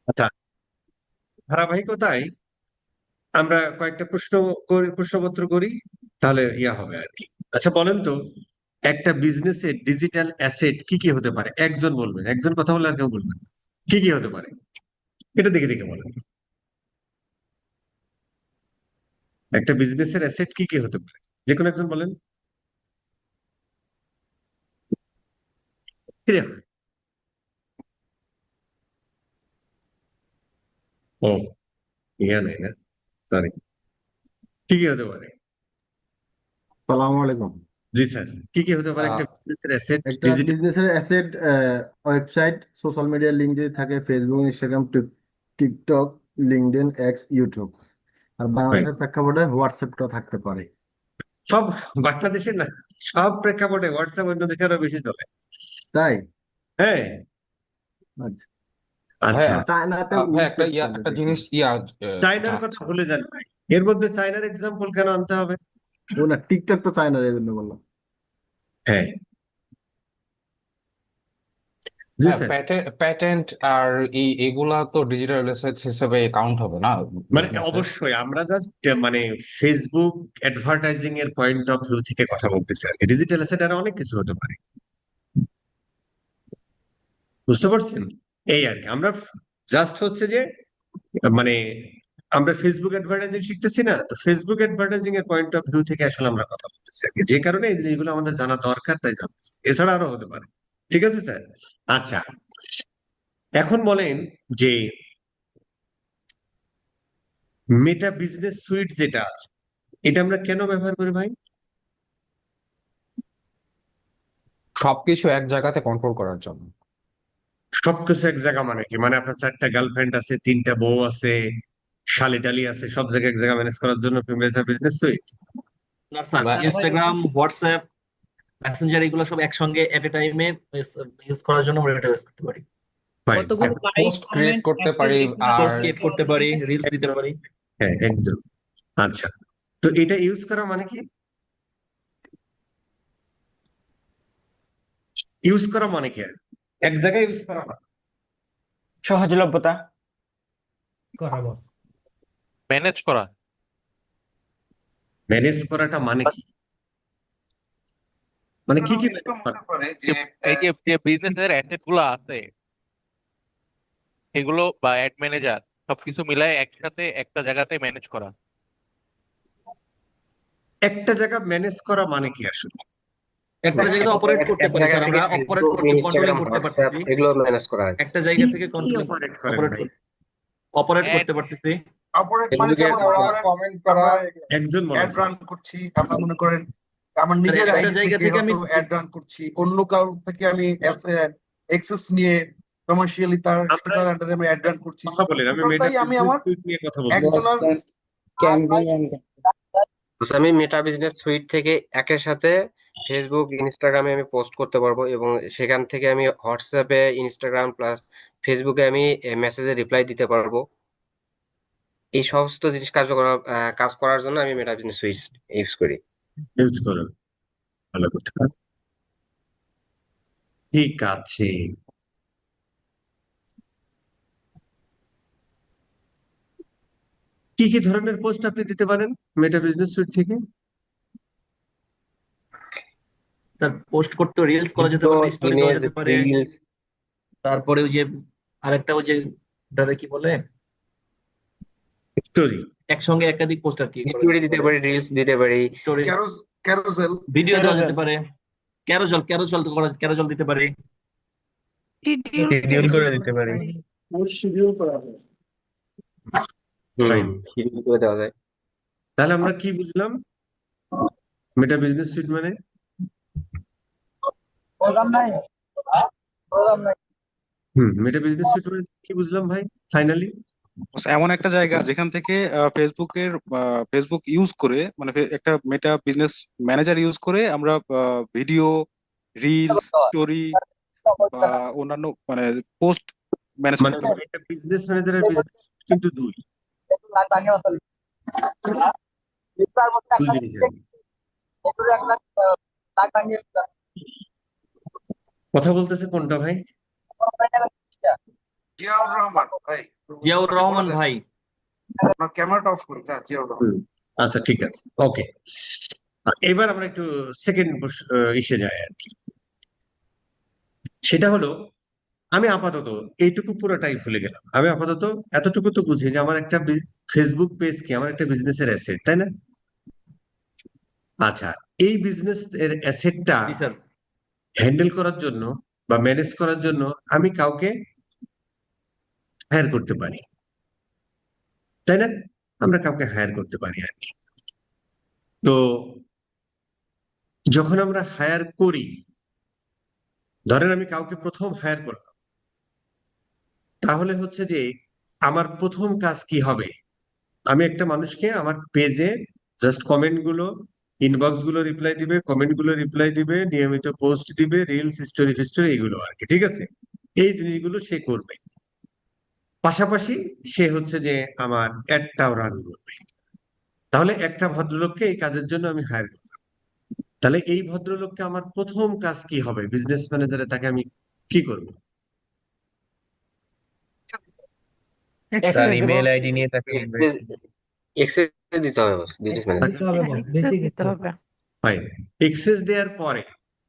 আচ্ছা, ধারাবাহিকতায় আমরা কয়েকটা প্রশ্নপত্র করি, তাহলে ইয়া হবে আর কি। আচ্ছা বলেন তো, একটা বিজনেসের ডিজিটাল অ্যাসেট কি কি হতে পারে? একজন বলবেন, একজন কথা বললে আর কেউ বলবেন না। কি কি হতে পারে এটা দেখে দেখে বলেন। একটা বিজনেসের অ্যাসেট কি কি হতে পারে, যে কোনো একজন বলেন। ক্লিয়ার? ও, ইয়া নেই না, সরি। কি কি হতে পারে? সালাম আলাইকুম। জি স্যার, কি কি হতে পারে আহ, একটা বিজনেসের অ্যাসেট একটা ডিজিটাল? বিজনেসের অ্যাসেট, ওয়েবসাইট, সোশ্যাল মিডিয়ার লিঙ্ক যদি থাকে, Facebook, Instagram, TikTok, LinkedIn, X, YouTube. আর বাংলাদেশের প্রেক্ষাপটে হোয়াটসঅ্যাপটা থাকতে পারে। সব বাংলাদেশে না, সব প্রেক্ষাপটে হোয়াটসঅ্যাপ অন্য দেশে আরো বেশি চলে। তাই? হ্যাঁ। আচ্ছা। আচ্ছা, ভাইয়া চায়নাতে ভাইয়া একটা হোয়াটসঅ্যাপ চলে একটা দেখি। জিনিস চায়নার কথা ভুলে যান ভাই। এর মধ্যে চায়নার এক্সাম্পল কেন আনতে হবে? ও না, টিকটক তো চায়নার, এই জন্য বললাম। হ্যাঁ, জি হ্যাঁ, স্যার। প্যাটেন্ট আর এগুলা তো ডিজিটাল অ্যাসেটস হিসেবে কাউন্ট হবে না মানে বিজনেসে? অবশ্যই আমরা জাস্ট মানে ফেসবুক অ্যাডভার্টাইজিং এর পয়েন্ট অফ ভিউ থেকে কথা বলতেছি আর কি। ডিজিটাল অ্যাসেট আর অনেক কিছু হতে পারে, বুঝতে পারছেন? এই আর কি, আমরা জাস্ট হচ্ছে যে মানে আমরা ফেসবুক অ্যাডভার্টাইজিং শিখতেছি না, তো ফেসবুক অ্যাডভার্টাইজিং এর পয়েন্ট অফ ভিউ থেকে আসলে আমরা কথা বলতেছি আর কি। যে কারণে এই জিনিসগুলো আমাদের জানা দরকার, তাই জানতেছি। এছাড়া আরো হতে পারে। ঠিক আছে স্যার। আচ্ছা, এখন বলেন যে মেটা বিজনেস সুইট যেটা আছে, এটা আমরা কেন ব্যবহার করি ভাই? সবকিছু এক জায়গাতে কন্ট্রোল করার জন্য। সবকিছু এক জায়গা মানে কি? মানে আপনার চারটা গার্লফ্রেন্ড আছে, তিনটা বউ আছে, শালি টালি আছে, সব জায়গায় এক জায়গা ম্যানেজ করার জন্য মেটা বিজনেস সুইট। না স্যার, বা- ইনস্টাগ্রাম, হোয়াটসঅ্যাপ, মেসেঞ্জার এগুলো সব একসঙ্গে এট এ টাইমে ইউজ করার জন্য আমরা এটা ইউজ করতে পারি। ফাইন। কতগুলো লাইক পোস্ট ক্রিয়েট কমেন্ট করতে মেসেজ পারি এগুলো আর পোস্ট আপলোড ক্রিয়েট করার করতে পারি, জন্য। রিলস দিতে পারি। হ্যাঁ, একদম। আচ্ছা, তো এটা ইউজ করা মানে কি? ইউজ করা মানে কি? এক জায়গায় ইউজ করা না, সহজলভ্যতা। করাবো। ম্যানেজ করা। ম্যানেজ করাটা মানে কি? মানে কি কি এরকম ম্যানেজ করা? হতে পারে যে যে এই যে যে বিজনেসের অ্যাসেট গুলো আছে এগুলো বা অ্যাড ম্যানেজার সবকিছু মিলাই একসাথে একটা জায়গাতে ম্যানেজ করা। একটা জায়গা ম্যানেজ করা মানে কি আসলে? একটা জায়গাতে অপারেট করতে এক পারি জায়গা স্যার, থেকে আমরা অপারেট ফেসবুক, করতে কন্ট্রোলিং ইনস্টাগ্রাম, করতে হোয়াটসঅ্যাপ পারতেছি। এগুলো ম্যানেজ করা হয়। একটা কি জায়গা থেকে কি কন্ট্রোলিং অপারেট করেন অপারেট ভাই? অপারেট অ্যাড করতে পারতেছি। অপারেট মানে ফেসবুকের যেমন মনে করেন কমেন্ট করা। আমরা একজন বলেন অ্যাড স্যার। রান করছি, আমরা মনে করেন আমার স্যার, নিজের একটা আইডি জায়গা থেকে থেকে আমি হয়তো অ্যাড রান করছি, অন্য কারোর থেকে আমি অ্যাক্সেস নিয়ে কমার্শিয়ালি আমরা সেটার আন্ডারে আমি অ্যাড রান করছি। কথা বলেন, আমি মেটা টোটালটাই আমি বিজনেস আমার সুইট নিয়ে কথা বলতেছি। একজনের আমি মেটা বিজনেস সুইট থেকে একের সাথে ফেসবুক, ইনস্টাগ্রামে আমি পোস্ট করতে পারবো, এবং সেখান থেকে আমি হোয়াটসঅ্যাপে, ইনস্টাগ্রাম প্লাস ফেসবুকে আমি মেসেজে রিপ্লাই দিতে পারবো। এই সমস্ত জিনিস কাজ করার জন্য আমি মেটা বিজনেস সুইট ইউজ করি। ইউজ করুন, ভালো কথা। ঠিক আছে। কি কি ধরনের পোস্ট আপনি দিতে পারেন মেটা বিজনেস সুইট থেকে? স্যার, পোস্ট করতে রিলস করা যেতে ভিডিও, পারে, স্টোরি দেওয়া ইমেজ, যেতে পারে। রিলস, তারপরে ওই যে আরেকটা ওই যে ওটারে কি বলে, স্টোরি। একসঙ্গে একাধিক পোস্ট আর কি করা স্টোরি যেতে দিতে পারে। পারি, রিলস দিতে পারি। Story, carousel. ভিডিও দেওয়া ক্যারোসেল যেতে পারে। ক্যারোজল ক্যারোজল ক্যারোজল দিতে পারে। শিডিউল শিডিউল করে করে দিতে দিতে পারি। পারি। হুম, ফাইন। শিডিউল করে দেওয়া যায়। তাহলে আমরা কি বুঝলাম মেটা বিজনেস সুইট মানে? মেটা বিজনেস সুইট মানে কি বুঝলাম ভাই ফাইনালি? এমন একটা জায়গা যেখান থেকে ফেসবুক ইউজ করে, মানে একটা মেটা বিজনেস ম্যানেজার ইউজ করে আমরা ভিডিও, রিলস, স্টোরি বা অন্যান্য মানে পোস্ট ম্যানেজ মানে করতে পারি। মেটা বিজনেস ম্যানেজারের বিজনেস কিন্তু দুই, দুই জিনিস আর কি। কথা বলতেছে কোনটা ভাই? জিয়াউর রহমান ভাই, জিয়াউর রহমান ভাই। আপনার ক্যামেরাটা অফ করুন। হ্যাঁ, জিয়াউর রহমান। আচ্ছা, ঠিক আছে, ওকে। এবার আমরা একটু সেকেন্ড ইসে যাই আর কি। সেটা হলো, আমি আপাতত এইটুকু পুরোটাই ভুলে গেলাম। আমি আপাতত এতটুকু তো বুঝি যে আমার একটা ফেসবুক পেজ কি আমার একটা বিজনেসের অ্যাসেট, তাই না? আচ্ছা, এই বিজনেস এর অ্যাসেটটা জি স্যার। হ্যান্ডেল করার জন্য বা ম্যানেজ করার জন্য আমি কাউকে হায়ার করতে পারি, তাই না? আমরা কাউকে হায়ার করতে পারি আর কি। তো যখন আমরা হায়ার করি, ধরেন আমি কাউকে প্রথম হায়ার করলাম, তাহলে হচ্ছে যে আমার প্রথম কাজ কি হবে? আমি একটা মানুষকে আমার পেজে জাস্ট কমেন্ট গুলো, ইনবক্স গুলো রিপ্লাই দিবে, কমেন্ট গুলো রিপ্লাই দিবে, নিয়মিত পোস্ট দিবে, রিলস, স্টোরি ফিস্টোরি, এগুলো আর কি, ঠিক আছে? এই জিনিসগুলো সে করবে। পাশাপাশি সে হচ্ছে যে আমার অ্যাডটাও রান করবে। তাহলে একটা ভদ্রলোককে এই কাজের জন্য আমি হায়ার করলাম। তাহলে এই ভদ্রলোককে আমার প্রথম কাজ কি হবে? বিজনেস ম্যানেজারে তাকে আমি কি করব? তার ইমেল আইডি নিয়ে তাকে এক্সেস দিতে হবে বিজনেস ম্যানেজার। দিতে হবে বস, বেশি দিতে হবে। ফাইন। এক্সেস দেওয়ার পরে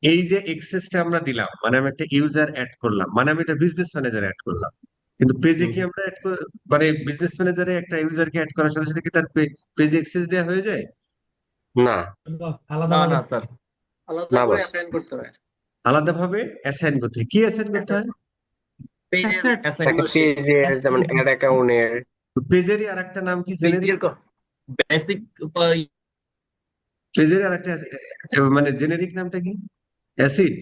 এই যে এক্সেসটা আমরা দিলাম, মানে আমি একটা ইউজার অ্যাড করলাম, মানে আমি একটা বিজনেস ম্যানেজার অ্যাড করলাম। কিন্তু পেজে কি আমরা অ্যাড করে, মানে বিজনেস ম্যানেজারে একটা ইউজারকে অ্যাড করার সাথে সাথে কি তার পেজে এক্সেস দেওয়া হয়ে যায়? না, বস, আলাদা না ভাবে না স্যার, আলাদা না করে বস। অ্যাসাইন করতে হয়। আলাদাভাবে অ্যাসাইন করতে হয়। কি অ্যাসাইন করতে হয়? পেজের Asset, অ্যাসাইন একটা করতে পেজের যেমন অ্যাড অ্যাকাউন্টের পেজেরই আর একটা নাম কি? জেনেরিক। পেজের বেসিক পেজের আর একটা মানে জেনেরিক নামটা কি? Acid.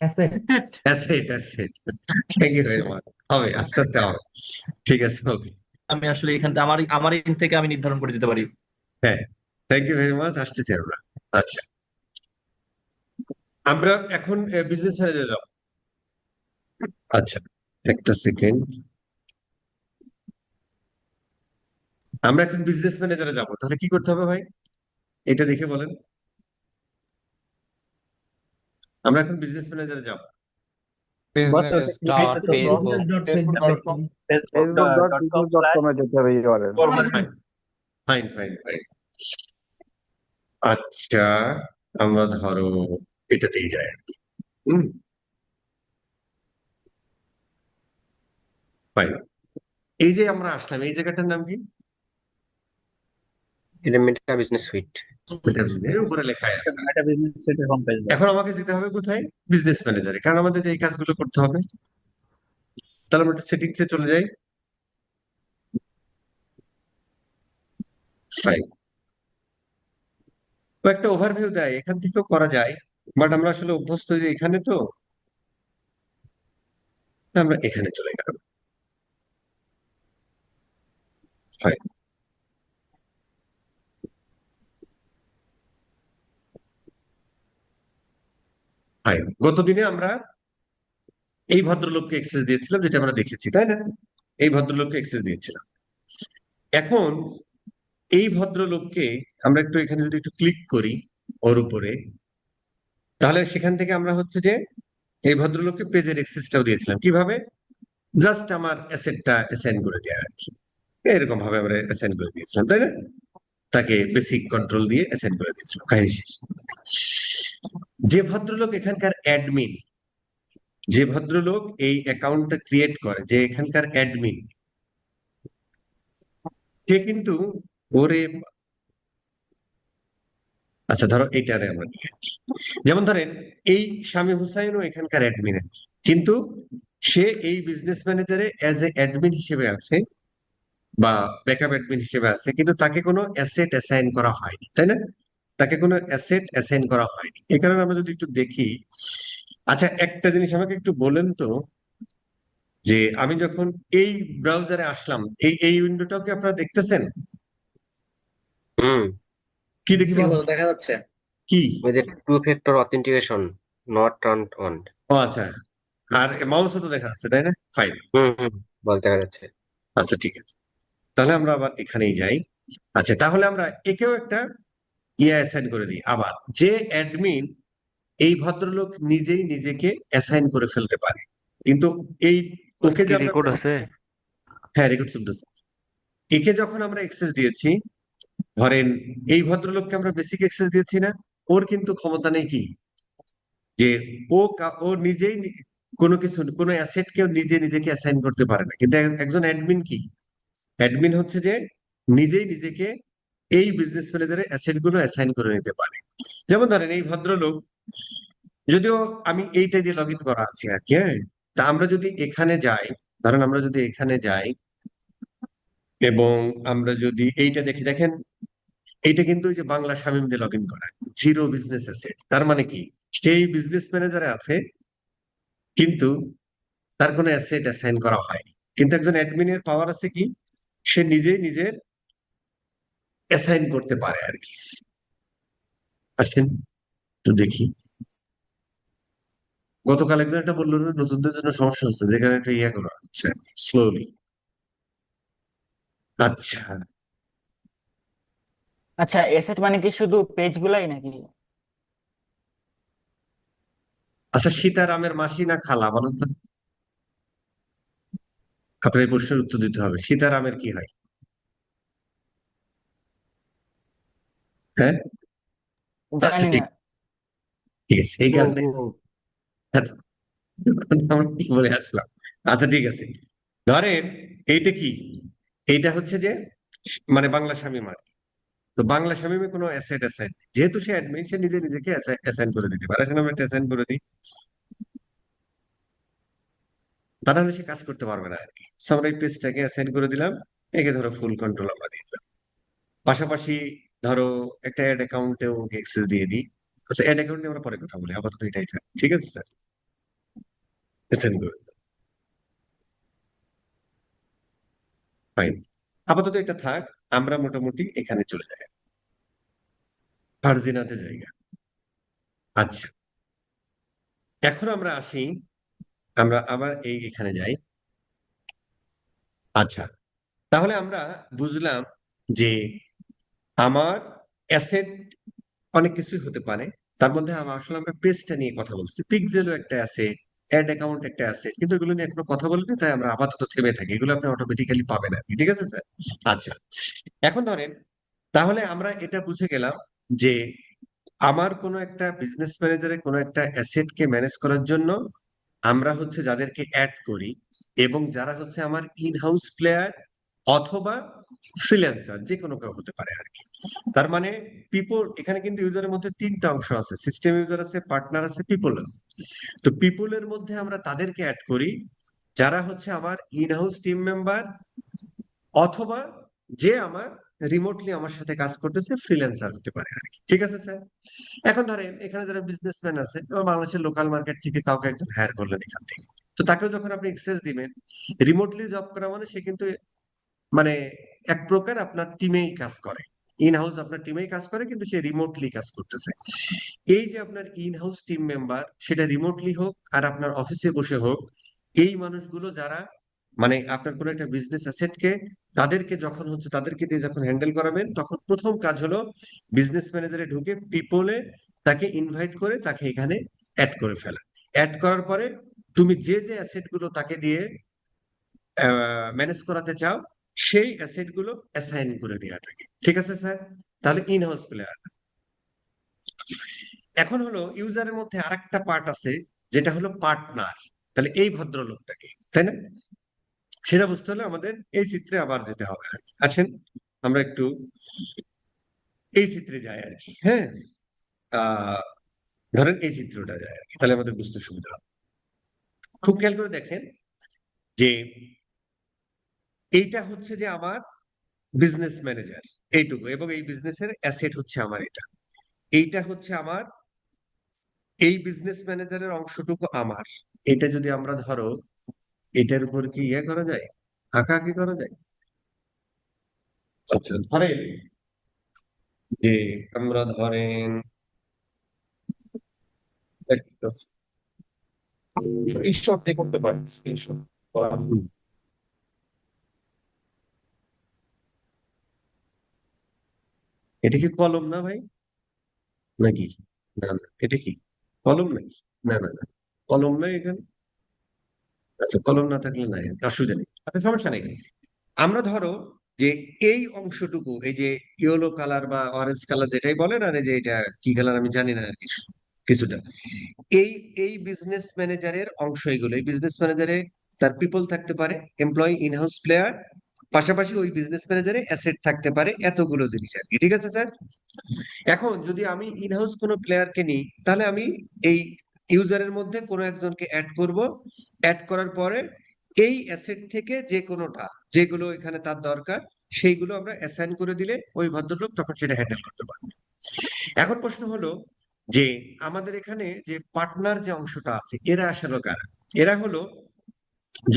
asset, asset, asset. Thank you very much. হবে, আস্তে আস্তে হবে। ঠিক আছে, ওকে। আমি আসলে এখান থেকে আমার ইন থেকে আমি নির্ধারণ করে দিতে পারি। হ্যাঁ, থ্যাংক ইউ ভেরি মাচ। আসতেছি আমরা। আচ্ছা, আমরা এখন বিজনেস ম্যানেজার যাব। আচ্ছা, একটা সেকেন্ড। আমরা এখন বিজনেস ম্যানেজারে যাব, তাহলে কি করতে হবে ভাই? এটা দেখে বলেন। আমরা এখন বিজনেস ম্যানেজারে যাব। Business dot Facebook. business.facebook.com facebook.business.com এ যেতে হবে URL। Fine, fine, fine. আচ্ছা, আমরা ধরো এটাতেই যাই আর কি। ফাইন। এই যে আমরা আসলাম, এই জায়গাটার নাম কি? এটা মেটা বিজনেস সুইট। এটা business, এর উপরে লেখা আছে। এখন আমাকে যেতে হবে কোথায়? বিজনেস ম্যানেজারে, কারণ আমাদের যে এই কাজগুলো করতে হবে। তাহলে আমরা সেটিংসে চলে যাই। ফাইন। একটা ওভারভিউ দেয়, এখান থেকেও করা যায়, বাট আমরা আসলে অভ্যস্ত যে এখানে, তো আমরা এখানে চলে গেলাম। ফাইন। ফাইন। গতদিনে আমরা এই ভদ্রলোককে এক্সেস দিয়েছিলাম, যেটা আমরা দেখেছি, তাই না? এই ভদ্রলোককে এক্সেস দিয়েছিলাম। এখন এই ভদ্রলোককে আমরা একটু এখানে যদি একটু ক্লিক করি ওর উপরে, তাহলে সেখান থেকে আমরা হচ্ছে যে এই ভদ্রলোককে পেজের এক্সেসটাও দিয়েছিলাম। কিভাবে? জাস্ট আমার অ্যাসেটটা অ্যাসাইন করে দেওয়া আর কি। এরকম ভাবে আমরা অ্যাসাইন করে দিয়েছিলাম, তাই না? তাকে বেসিক কন্ট্রোল দিয়ে অ্যাসাইন করে দিয়েছিলাম। কাহিনী শেষ। যে ভদ্রলোক এখানকার অ্যাডমিন, যে ভদ্রলোক এই অ্যাকাউন্টটা ক্রিয়েট করে, যে এখানকার অ্যাডমিন, সে কিন্তু ওরে, আচ্ছা ধরো এইটারে আমরা নিয়ে আসি। যেমন ধরেন এই স্বামী হুসাইনও এখানকার অ্যাডমিন আছে, কিন্তু সে এই বিজনেস ম্যানেজারে অ্যাজ এ অ্যাডমিন হিসেবে আছে বা ব্যাকআপ অ্যাডমিন হিসেবে আছে, কিন্তু তাকে কোনো অ্যাসেট অ্যাসাইন করা হয়নি, তাই না? তাকে কোনো অ্যাসেট অ্যাসাইন করা হয়নি। এই কারণে আমরা যদি একটু দেখি, আচ্ছা একটা জিনিস আমাকে একটু বলেন তো, যে আমি যখন এই ব্রাউজারে আসলাম, এই উইন্ডোটাও কি আপনারা দেখতেছেন? হুম। কি দেখতেছেন? দেখা যাচ্ছে। কি? ওই যে two factor authentication not turn on. ও আচ্ছা, আর মাউসও তো দেখা যাচ্ছে, তাই না? ফাইন। হুম, বলতে দেখা যাচ্ছে। আচ্ছা, ঠিক আছে, তাহলে আমরা আবার এখানেই যাই। আচ্ছা, তাহলে আমরা একেও একটা অ্যাসাইন করে দিই। আবার যে অ্যাডমিন, এই ভদ্রলোক নিজেই নিজেকে অ্যাসাইন করে ফেলতে পারে, কিন্তু এই ওকে যে আমরা রেকর্ড আছে? হ্যাঁ রেকর্ড চলতেছে। একে যখন আমরা অ্যাক্সেস দিয়েছি, ধরেন এই ভদ্রলোককে আমরা বেসিক অ্যাক্সেস দিয়েছি না, ওর কিন্তু ক্ষমতা নেই কি যে ও নিজেই কোনো কিছু কোনো অ্যাসেট কেউ নিজে নিজেকে অ্যাসাইন করতে পারে না, কিন্তু একজন অ্যাডমিন কি, অ্যাডমিন হচ্ছে যে নিজেই নিজেকে এই বিজনেস ম্যানেজারের অ্যাসেট গুলো অ্যাসাইন করে নিতে পারে। যেমন ধরেন এই ভদ্রলোক, যদিও আমি এইটা দিয়ে লগ ইন করা আছি আর কি, হ্যাঁ, তা আমরা যদি এখানে যাই, ধরেন আমরা যদি এখানে যাই এবং আমরা যদি এইটা দেখি, দেখেন এইটা কিন্তু ওই যে বাংলা শামিম দিয়ে লগ ইন করা, জিরো বিজনেস অ্যাসেট। তার মানে কি, সেই বিজনেস ম্যানেজারে আছে কিন্তু তার কোনো অ্যাসেট অ্যাসাইন করা হয়নি। কিন্তু একজন অ্যাডমিনের পাওয়ার আছে কি, সে নিজেই নিজের অ্যাসাইন করতে পারে আর কি। আসেন তো দেখি, গতকাল একজন একটা বললো না, নতুনদের জন্য সমস্যা হচ্ছে, যেখানে একটা ইয়ে করা হচ্ছে স্লোলি। আচ্ছা, আচ্ছা, এসেট মানে কি শুধু পেজ গুলাই নাকি? আচ্ছা, সীতারামের মাসি না খালা বলেন তো? আপনার এই প্রশ্নের উত্তর দিতে হবে, সীতারামের কি হয়? হ্যাঁ, আচ্ছা জানি না। ঠিক, ঠিক আছে, এই বউ কারণে বউ আমরা কি বলে আসলাম। আচ্ছা ঠিক আছে, ধরেন এইটা কি, এইটা হচ্ছে যে মানে বাংলা শামিম আর কি। তো বাংলা শামিমে কোনো অ্যাসেট অ্যাসাইন, যেহেতু সে অ্যাডমিন, সে নিজে নিজেকে অ্যাসাইন করে দিতে পারে। আসলে আমরা একটা অ্যাসাইন করে দিই, তা নাহলে সে কাজ করতে পারবে না আর কি। So, আমরা এই পেজটাকে অ্যাসাইন করে দিলাম, একে ধরো ফুল কন্ট্রোল আমরা দিয়ে দিলাম। পাশাপাশি ধরো একটা অ্যাড অ্যাকাউন্টেও ওকে অ্যাক্সেস দিয়ে দিই। আচ্ছা, অ্যাড অ্যাকাউন্ট নিয়ে আমরা পরে কথা বলি, আপাতত এটাই থাক, ঠিক আছে স্যার, অ্যাসাইন করে দিলাম, ফাইন। আপাতত এটা থাক, আমরা মোটামুটি এখানে চলে যাই, ফারজিনাতে জায়গা। আচ্ছা, এখন আমরা আসি, আমরা আবার এখানে যাই। আচ্ছা, তাহলে আমরা বুঝলাম যে আমার অ্যাসেট অনেক কিছুই হতে পারে। তার মধ্যে আসলে আমরা পেজটা নিয়ে কথা বলছি, পিক্সেলও একটা অ্যাসেট, অ্যাড অ্যাকাউন্ট একটা অ্যাসেট, কিন্তু এগুলো নিয়ে এখনো কথা বলিনি, তাই আমরা আপাতত থেমে থাকি, এগুলো আপনি অটোমেটিক্যালি পাবেন আর কি, ঠিক আছে স্যার? আচ্ছা, এখন ধরেন, তাহলে আমরা এটা বুঝে গেলাম যে আমার কোনো একটা বিজনেস ম্যানেজারে কোনো একটা অ্যাসেটকে ম্যানেজ করার জন্য আমরা হচ্ছে যাদেরকে অ্যাড করি, এবং যারা হচ্ছে আমার ইন হাউস প্লেয়ার অথবা ফ্রিল্যান্সার, যে কোনো কেউ হতে পারে আর কি। তার মানে পিপল, এখানে কিন্তু ইউজারের মধ্যে তিনটা অংশ আছে, সিস্টেম ইউজার আছে, পার্টনার আছে, পিপল আছে। তো পিপলের মধ্যে আমরা তাদেরকে অ্যাড করি যারা হচ্ছে আমার ইন হাউস টিম মেম্বার, অথবা যে আমার রিমোটলি আমার সাথে কাজ করতেছে, ফ্রিল্যান্সার হতে পারে আর কি, ঠিক আছে স্যার? এখন ধরেন এখানে যারা বিজনেসম্যান আছে, বা বাংলাদেশের লোকাল মার্কেট থেকে কাউকে একজন হায়ার করলেন এখান থেকে, তো তাকেও যখন আপনি এক্সেস দিবেন, রিমোটলি জব করা মানে সে কিন্তু মানে এক প্রকার আপনার টিমেই কাজ করে, ইন হাউস আপনার টিমেই কাজ করে, কিন্তু সে রিমোটলি কাজ করতেছে। এই যে আপনার ইন হাউস টিম মেম্বার, সেটা রিমোটলি হোক আর আপনার অফিসে বসে হোক, এই মানুষগুলো যারা মানে আপনার কোনো একটা বিজনেস অ্যাসেটকে, তাদেরকে যখন হচ্ছে তাদেরকে দিয়ে যখন হ্যান্ডেল করাবেন, তখন প্রথম কাজ হলো বিজনেস ম্যানেজারে ঢুকে পিপলে তাকে ইনভাইট করে তাকে এখানে অ্যাড করে ফেলা। অ্যাড করার পরে তুমি যে যে অ্যাসেট গুলো তাকে দিয়ে ম্যানেজ করাতে চাও, সেই অ্যাসেট গুলো অ্যাসাইন করে দেওয়া থাকে, ঠিক আছে স্যার? তাহলে ইন হাউস প্লেয়ার। এখন হলো ইউজারের মধ্যে আরেকটা পার্ট আছে, যেটা হলো পার্টনার। তাহলে এই ভদ্রলোকটাকে, তাই না, সেটা বুঝতে হলে আমাদের এই চিত্রে আবার যেতে হবে আর কি। আসেন আমরা একটু এই চিত্রে যাই আর কি, হ্যাঁ। আহ ধরেন এই চিত্রটা যায় আর কি, তাহলে আমাদের বুঝতে সুবিধা হবে। খুব খেয়াল করে দেখেন যে এইটা হচ্ছে যে আমার বিজনেস ম্যানেজার, এইটুকু, এবং এই বিজনেসের অ্যাসেট হচ্ছে আমার এটা, এইটা হচ্ছে আমার, এই বিজনেস ম্যানেজারের অংশটুকু আমার। এটা যদি আমরা ধরো এটার উপর কি ইয়ে করা যায়, আঁকাআঁকি করা যায়? আচ্ছা, ধরেন যে আমরা ধরেন স্ক্রিনশট দিয়ে করতে পারেন, স্ক্রিনশট। হুম, এটা কি কলম না ভাই, নাকি? না না, এটা কি কলম নাকি? না না না, কলম নাই এখানে। আচ্ছা, কলম না থাকলে নাই, অসুবিধা নেই, আচ্ছা সমস্যা নেই। আমরা ধরো যে এই অংশটুকু, এই যে ইয়েলো কালার বা অরেঞ্জ কালার যেটাই বলেন, আর এই যে এটা কি কালার আমি জানি না আর কি, কিছুটা এই এই বিজনেস ম্যানেজারের অংশ এগুলো। এই বিজনেস ম্যানেজারে তার পিপল থাকতে পারে, এমপ্লয়ি, ইনহাউস প্লেয়ার, পাশাপাশি ওই বিজনেস ম্যানেজারে অ্যাসেট থাকতে পারে, এতগুলো জিনিস আর কি। ঠিক আছে স্যার? এখন যদি আমি ইনহাউস কোনো প্লেয়ারকে নিই, তাহলে আমি এই ইউজারের মধ্যে কোনো একজনকে অ্যাড করব। অ্যাড করার পরে এই অ্যাসেট থেকে যে কোনোটা, যেগুলো এখানে তার দরকার, সেইগুলো আমরা অ্যাসাইন করে দিলে ওই ভদ্রলোক তখন সেটা হ্যান্ডেল করতে পারবে। এখন প্রশ্ন হলো যে আমাদের এখানে যে পার্টনার যে অংশটা আছে, এরা আসলে কারা? এরা হলো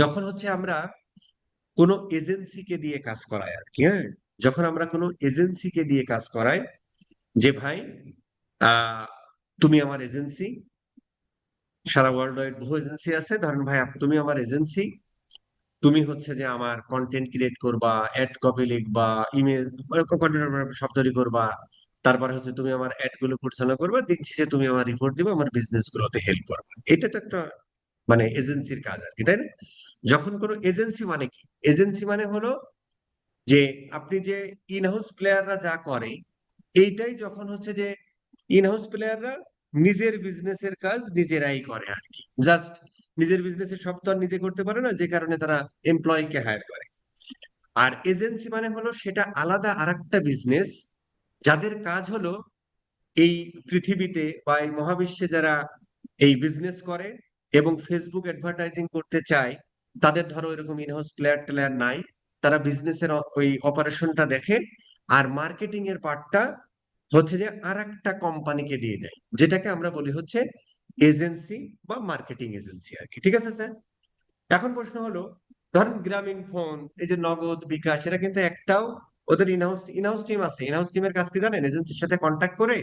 যখন হচ্ছে আমরা কোনো এজেন্সিকে দিয়ে কাজ করাই আর কি। হ্যাঁ, যখন আমরা কোনো এজেন্সিকে দিয়ে কাজ করাই, যে ভাই তুমি আমার এজেন্সি, সারা ওয়ার্ল্ড ওয়াইড বহু এজেন্সি আছে, ধরেন ভাই তুমি আমার এজেন্সি, তুমি হচ্ছে যে আমার কন্টেন্ট ক্রিয়েট করবা, অ্যাড কপি লিখবা, ইমেজ সব তৈরি করবা, তারপরে হচ্ছে তুমি আমার অ্যাড গুলো পরিচালনা করবা, দিন শেষে তুমি আমার রিপোর্ট দিবে, আমার বিজনেস গুলোতে হেল্প করবে। এটা তো একটা মানে এজেন্সির কাজ আর কি, তাই না? যখন কোনো এজেন্সি মানে কি, এজেন্সি মানে হলো যে আপনি যে ইনহাউস প্লেয়াররা যা করে, এইটাই যখন হচ্ছে যে ইনহাউস প্লেয়াররা নিজের বিজনেসের কাজ নিজেরাই করে আর কি। জাস্ট নিজের বিজনেসের সব তো আর নিজে করতে পারে না, যে কারণে তারা এমপ্লয়িকে হায়ার করে। আর এজেন্সি মানে হলো সেটা আলাদা আরেকটা বিজনেস, যাদের কাজ হলো এই পৃথিবীতে বা এই মহাবিশ্বে যারা এই বিজনেস করে এবং ফেসবুক অ্যাডভার্টাইজিং করতে চায়, তাদের ধরো এরকম ইনহাউস প্লেয়ার টেলার নাই, তারা বিজনেসের ওই অপারেশনটা দেখে, আর মার্কেটিং এর পার্টটা হচ্ছে যে আর একটা কোম্পানিকে দিয়ে দেয়, যেটাকে আমরা বলি হচ্ছে এজেন্সি বা মার্কেটিং এজেন্সি আর কি। ঠিক আছে স্যার? এখন প্রশ্ন হলো, ধরেন গ্রামীণ ফোন, এই যে নগদ, বিকাশ, এরা কিন্তু একটাও ওদের ইনহাউস টিম আছে। ইনহাউস টিমের কাজ কি জানেন? এজেন্সির সাথে কন্ট্যাক্ট করে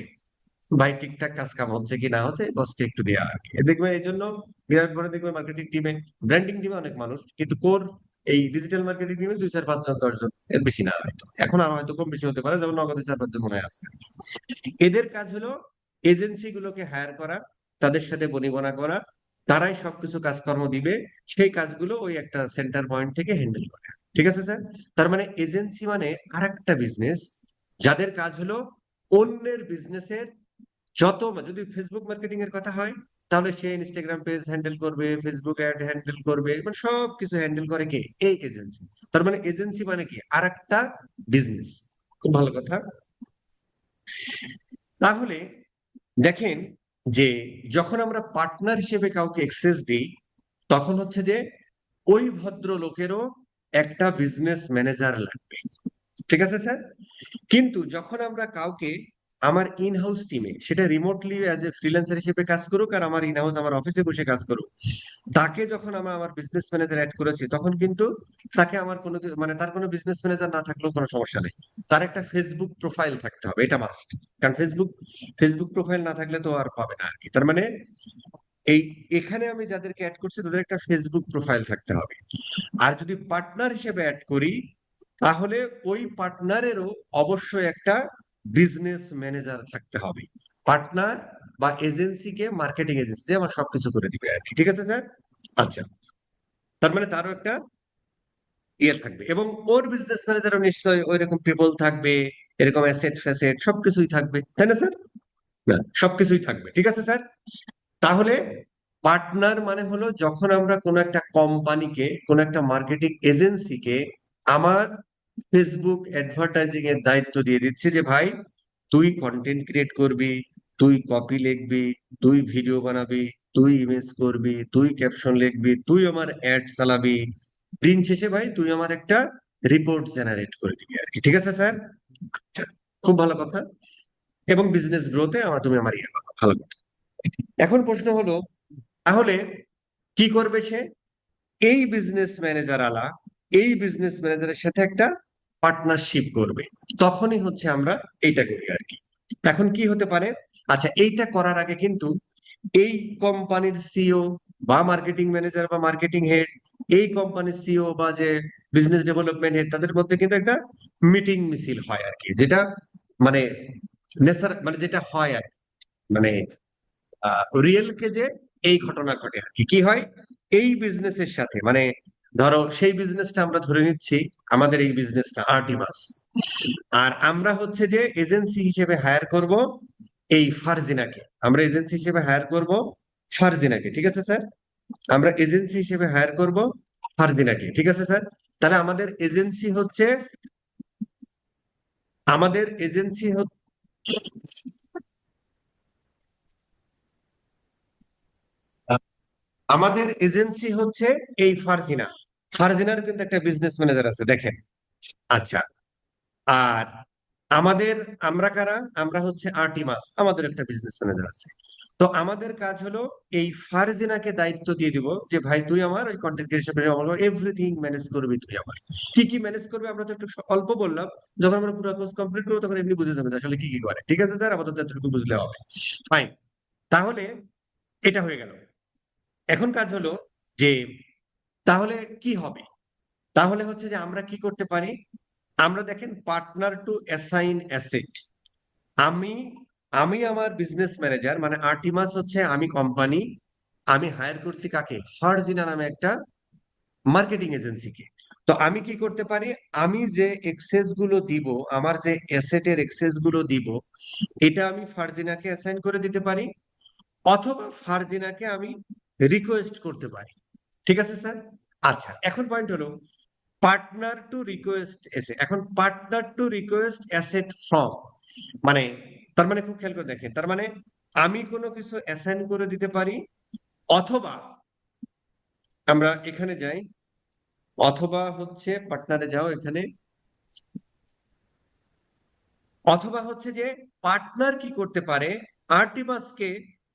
ভাই ঠিকঠাক কাজ কাম হচ্ছে কি না হচ্ছে, বসকে একটু দেওয়া আর কি। দেখবে এই জন্য বিরাট বড় দেখবে মার্কেটিং টিমে, ব্র্যান্ডিং টিমে অনেক মানুষ, কিন্তু কোর এই ডিজিটাল মার্কেটিং টিমে 2 4 5 জন 10 জন, এর বেশি না হয়তো, এখন আর হয়তো কম বেশি হতে পারে, যেমন নগদে 4 5 জন মনে হয় আছে। এদের কাজ হলো এজেন্সি গুলোকে হায়ার করা, তাদের সাথে বনিবনা করা, তারাই সবকিছু কাজকর্ম দিবে, সেই কাজগুলো ওই একটা সেন্টার পয়েন্ট থেকে হ্যান্ডেল করে। ঠিক আছে স্যার? তার মানে এজেন্সি মানে আরেকটা বিজনেস, যাদের কাজ হলো অন্যের বিজনেসের যত, যদি ফেসবুক মার্কেটিং এর কথা হয়, তাহলে সে ইনস্টাগ্রাম পেজ হ্যান্ডেল করবে, ফেসবুক অ্যাড হ্যান্ডেল করবে, মানে সবকিছু হ্যান্ডেল করে কে? এই এজেন্সি। তার মানে এজেন্সি মানে কি? আরেকটা বিজনেস। খুব ভালো কথা। তাহলে দেখেন যে যখন আমরা পার্টনার হিসেবে কাউকে অ্যাক্সেস দিই, তখন হচ্ছে যে ওই ভদ্রলোকেরও একটা বিজনেস ম্যানেজার লাগবে। ঠিক আছে স্যার? কিন্তু যখন আমরা কাউকে আমার ইনহাউস টিমে, সেটা রিমোটলি অ্যাজ এ ফ্রিল্যান্সার হিসেবে কাজ করুক আর আমার ইনহাউস আমার অফিসে বসে কাজ করুক, তাকে যখন আমরা আমার বিজনেস ম্যানেজার অ্যাড করেছি, তখন কিন্তু তাকে আমার কোনো মানে তার কোনো বিজনেস ম্যানেজার না থাকলেও কোনো সমস্যা নেই, তার একটা ফেসবুক প্রোফাইল থাকতে হবে, এটা মাস্ট। কারণ ফেসবুক প্রোফাইল না থাকলে তো আর পাবে না আর কি। তার মানে এই এখানে আমি যাদেরকে অ্যাড করছি তাদের একটা ফেসবুক প্রোফাইল থাকতে হবে। আর যদি পার্টনার হিসেবে অ্যাড করি, তাহলে ওই পার্টনারেরও অবশ্যই একটা বিজনেস ম্যানেজার থাকতে হবে। পার্টনার বা এজেন্সিকে মার্কেটিং এজেন্সি আমার সবকিছু করে দিবে আর কি। ঠিক আছে স্যার? আচ্ছা, তার মানে তারও একটা ইয়ে থাকবে, এবং ওর বিজনেস ম্যানেজারও নিশ্চয়ই ওই রকম পিপল থাকবে, এরকম অ্যাসেট ফ্যাসেট সবকিছুই থাকবে, তাই না স্যার? না, সবকিছুই থাকবে। ঠিক আছে স্যার? তাহলে পার্টনার মানে হলো যখন আমরা কোনো একটা কোম্পানিকে, কোনো একটা মার্কেটিং এজেন্সিকে আমার ফেসবুক অ্যাডভার্টাইজিং এর দায়িত্ব দিয়ে দিচ্ছি, যে ভাই তুই কন্টেন্ট ক্রিয়েট করবি, তুই কপি লিখবি, তুই ভিডিও বানাবি, তুই ইমেজ করবি, তুই ক্যাপশন লিখবি, তুই আমার অ্যাড চালাবি, দিন শেষে ভাই তুই আমার একটা রিপোর্ট জেনারেট করে দিবি আর কি। ঠিক আছে স্যার? আচ্ছা, খুব ভালো কথা। এবং বিজনেস গ্রোথে তুমি আমার ইয়ে পাবা, ভালো কথা। এখন প্রশ্ন হলো, তাহলে কি করবে সে? এই বিজনেস ম্যানেজারের সাথে একটা পার্টনারশিপ করবে, তখনই হচ্ছে আমরা এইটা করি আর কি। এখন কি হতে পারে? আচ্ছা, এইটা করার আগে কিন্তু এই কোম্পানির সিও বা মার্কেটিং ম্যানেজার বা মার্কেটিং হেড, এই কোম্পানির সিও বা যে বিজনেস ডেভেলপমেন্ট হেড, তাদের মধ্যে কিন্তু একটা মিটিং মিছিল হয় আর কি, যেটা মানে মানে যেটা হয় আর কি, মানে রিয়েল কে যে এই ঘটনা ঘটে আর কি। কি হয়? এই বিজনেসের সাথে মানে ধরো সেই বিজনেসটা আমরা ধরে নিচ্ছি, আমাদের এই বিজনেসটা আর্টিমাস, আর আমরা হচ্ছে যে এজেন্সি হিসেবে হায়ার করব এই ফারজিনাকে, আমরা এজেন্সি হিসেবে হায়ার করব ফারজিনাকে, ঠিক আছে স্যার? আমরা এজেন্সি হিসেবে হায়ার করব ফারজিনাকে, ঠিক আছে স্যার? তাহলে আমাদের এজেন্সি হচ্ছে আমাদের এজেন্সি আমাদের এজেন্সি হচ্ছে এই ফারজিনা। ফারজিনার কিন্তু একটা বিজনেস ম্যানেজার আছে, দেখেন। আচ্ছা, আর আমাদের আমরা কারা? আমরা হচ্ছে আর্টিমাস, আমাদের একটা বিজনেস ম্যানেজার আছে। তো আমাদের কাজ হলো এই ফারজিনাকে দায়িত্ব দিয়ে দিব যে ভাই তুই আমার ওই কন্টেন্ট ক্রিয়েশন এভরিথিং ম্যানেজ করবি, তুই আমার কি কি ম্যানেজ করবে আমরা তো একটু অল্প বললাম, যখন আমরা পুরো কোর্স কমপ্লিট করবো তখন এমনি বুঝে যাবে যে আসলে কি কি করে, ঠিক আছে স্যার? আপাতত এতটুকু বুঝলে হবে, ফাইন। তাহলে এটা হয়ে গেল। এখন কাজ হলো যে তাহলে কি হবে? তাহলে হচ্ছে যে আমরা কি করতে পারি, আমরা দেখেন পার্টনার টু অ্যাসাইন অ্যাসেট। আমি আমি আমার বিজনেস ম্যানেজার মানে আর্টিমাস হচ্ছে আমি কোম্পানি, আমি হায়ার করছি কাকে? ফারজিনা নামে একটা মার্কেটিং এজেন্সিকে। তো আমি কি করতে পারি, আমি যে এক্সেস গুলো দিব, আমার যে অ্যাসেটের এক্সেস গুলো দিব, এটা আমি ফারজিনাকে অ্যাসাইন করে দিতে পারি, অথবা ফারজিনাকে আমি রিকোয়েস্ট করতে পারি, ঠিক আছে স্যার? আচ্ছা, এখন পয়েন্ট হলো পার্টনার টু রিকোয়েস্ট এসে, এখন partner to request asset from মানে, তার মানে খুব খেয়াল করে দেখেন, তার মানে আমি কোনো কিছু অ্যাসাইন করে দিতে পারি, অথবা আমরা এখানে যাই, অথবা হচ্ছে পার্টনারে যাও এখানে, অথবা হচ্ছে যে পার্টনার কি করতে পারে, আর্টিমাসকে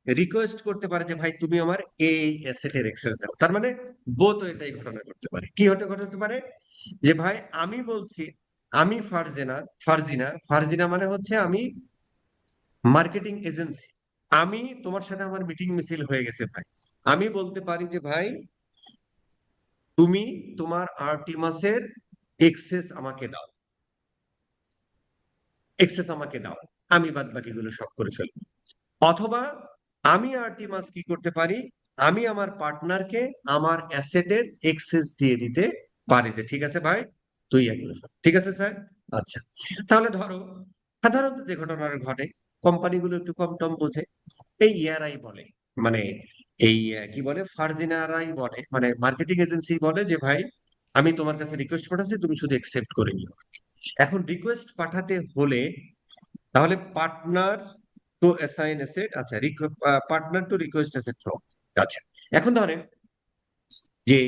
রিকোয়েস্ট করতে পারে যে ভাই তুমি আমার এই অ্যাসেটের অ্যাক্সেস দাও। তার মানে বোথ এটাই ঘটনা করতে পারে। কি ঘটতে পারে যে ভাই আমি বলছি আমি ফারজিনা মানে হচ্ছে আমি মার্কেটিং এজেন্সি, আমি তোমার সাথে আমার মিটিং মিছিল হয়ে গেছে ভাই, আমি বলতে পারি যে ভাই তুমি তোমার আর্টিমাসের এক্সেস আমাকে দাও, এক্সেস আমাকে দাও, আমি বাদ বাকিগুলো সব করে ফেলবো। অথবা আমি আর্টিমাস কি করতে পারি, আমি আমার পার্টনারকে আমার অ্যাসেটের এক্সেস দিয়ে দিতে পারি যে ঠিক আছে ভাই তুই এগুলো ফেল। ঠিক আছে স্যার? আচ্ছা, তাহলে ধরো সাধারণত যে ঘটনা ঘটে, কোম্পানিগুলো একটু কম টম বোঝে, এই ইয়ারাই বলে মানে এই কি বলে ফারজিনারাই বলে মানে মার্কেটিং এজেন্সি বলে যে ভাই আমি তোমার কাছে রিকোয়েস্ট পাঠাচ্ছি, তুমি শুধু একসেপ্ট করে নিও। এখন রিকোয়েস্ট পাঠাতে হলে তাহলে পার্টনার টু অ্যাসাইন অ্যাসেট, আচ্ছা partner to request asset from. আচ্ছা, এখন ধরেন যে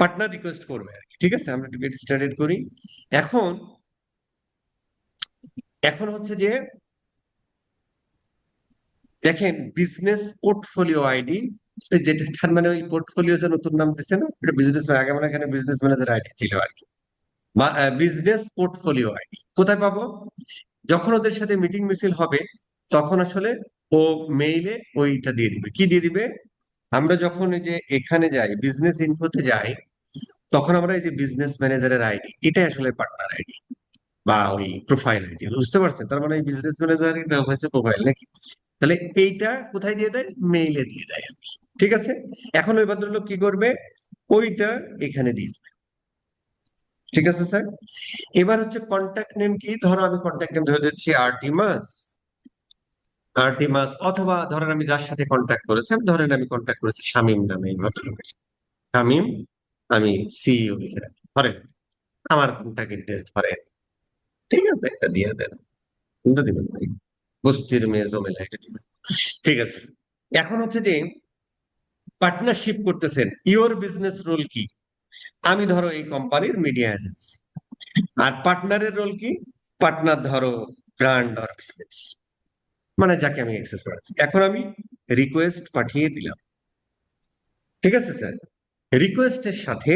পার্টনার রিকোয়েস্ট করবে আর কি, ঠিক আছে? আমরা একটু গেট স্টার্টেড করি। এখন এখন হচ্ছে যে দেখেন বিজনেস পোর্টফোলিও আইডি, যেটা তার মানে ওই পোর্টফোলিও যে নতুন নাম দিচ্ছে না, এটা বিজনেস, আগে মানে এখানে বিজনেস ম্যানেজার আইডি ছিল আর কি, বা বিজনেস পোর্টফোলিও আইডি কোথায় পাবো? যখন ওদের সাথে মিটিং মিছিল হবে তখন আসলে ও মেইলে ওইটা দিয়ে দিবে। কি দিয়ে দিবে? আমরা যখন এই যে এখানে যাই বিজনেস ইনফোতে যাই, তখন আমরা এই যে বিজনেস ম্যানেজারের আইডি, এটাই আসলে পার্টনার আইডি বা ওই প্রোফাইল আইডি, বুঝতে পারছেন? তার মানে বিজনেস ম্যানেজারের নাম হয়েছে প্রোফাইল নাকি? তাহলে এইটা কোথায় দিয়ে দেয়? মেইলে দিয়ে দেয় আর কি, ঠিক আছে? এখন ওই ভদ্রলোক কি করবে? ওইটা এখানে দিয়ে দেবে, ঠিক আছে স্যার? এবার হচ্ছে কন্ট্যাক্ট নেম কি, ধরো আমি কন্ট্যাক্ট নেম ধরে দিচ্ছি আর্টিমাস, অথবা ধরেন আমি যার সাথে কন্ট্যাক্ট করেছি, আমি ধরেন আমি কন্ট্যাক্ট করেছি শামীম নামে এই ভদ্রলোকের সাথে। শামীম, আমি সিইও লিখে রাখি ধরেন, আমার কন্ট্যাক্ট ডিটেলস ধরেন, ঠিক আছে? একটা দিয়ে দেন, কোনটা দিবেন ভাই? বস্তির মেয়ে জমেলা, এটা দিবেন, ঠিক আছে? এখন হচ্ছে যে পার্টনারশিপ করতেছেন, ইওর বিজনেস রোল কি? আমি ধরো এই কোম্পানির মিডিয়া এজেন্সি, আর পার্টনারের রোল কি? পার্টনার ধরো ব্র্যান্ড আর বিজনেস, মানে যাকে আমি অ্যাক্সেস করাচ্ছি। এখন আমি রিকোয়েস্ট পাঠিয়ে দিলাম, ঠিক আছে স্যার? রিকোয়েস্টের সাথে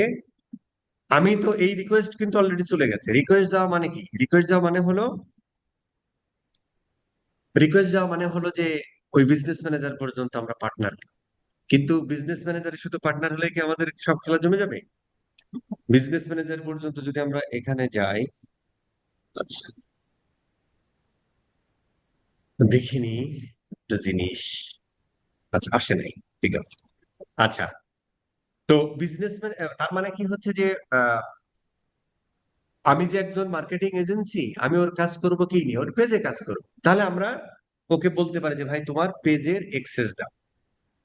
আমি তো এই রিকোয়েস্ট কিন্তু অলরেডি চলে গেছে। রিকোয়েস্ট যাওয়া মানে কি? রিকোয়েস্ট যাওয়া মানে হলো যে ওই বিজনেস ম্যানেজার পর্যন্ত আমরা পার্টনার, কিন্তু বিজনেস ম্যানেজারের শুধু পার্টনার হলে কি আমাদের সব খেলা জমে যাবে? বিজনেস ম্যানেজার পর্যন্ত যদি আমরা এখানে যাই, আচ্ছা দেখিনি একটা জিনিস, আচ্ছা আসে নাই, ঠিক আছে। আচ্ছা তো বিজনেসম্যান, তার মানে কি হচ্ছে যে আমি যে একজন মার্কেটিং এজেন্সি, আমি ওর কাজ করব কি নিয়ে, ওর পেজে কাজ করব। তাহলে আমরা ওকে বলতে পারি যে ভাই তোমার পেজের এক্সেস দাও।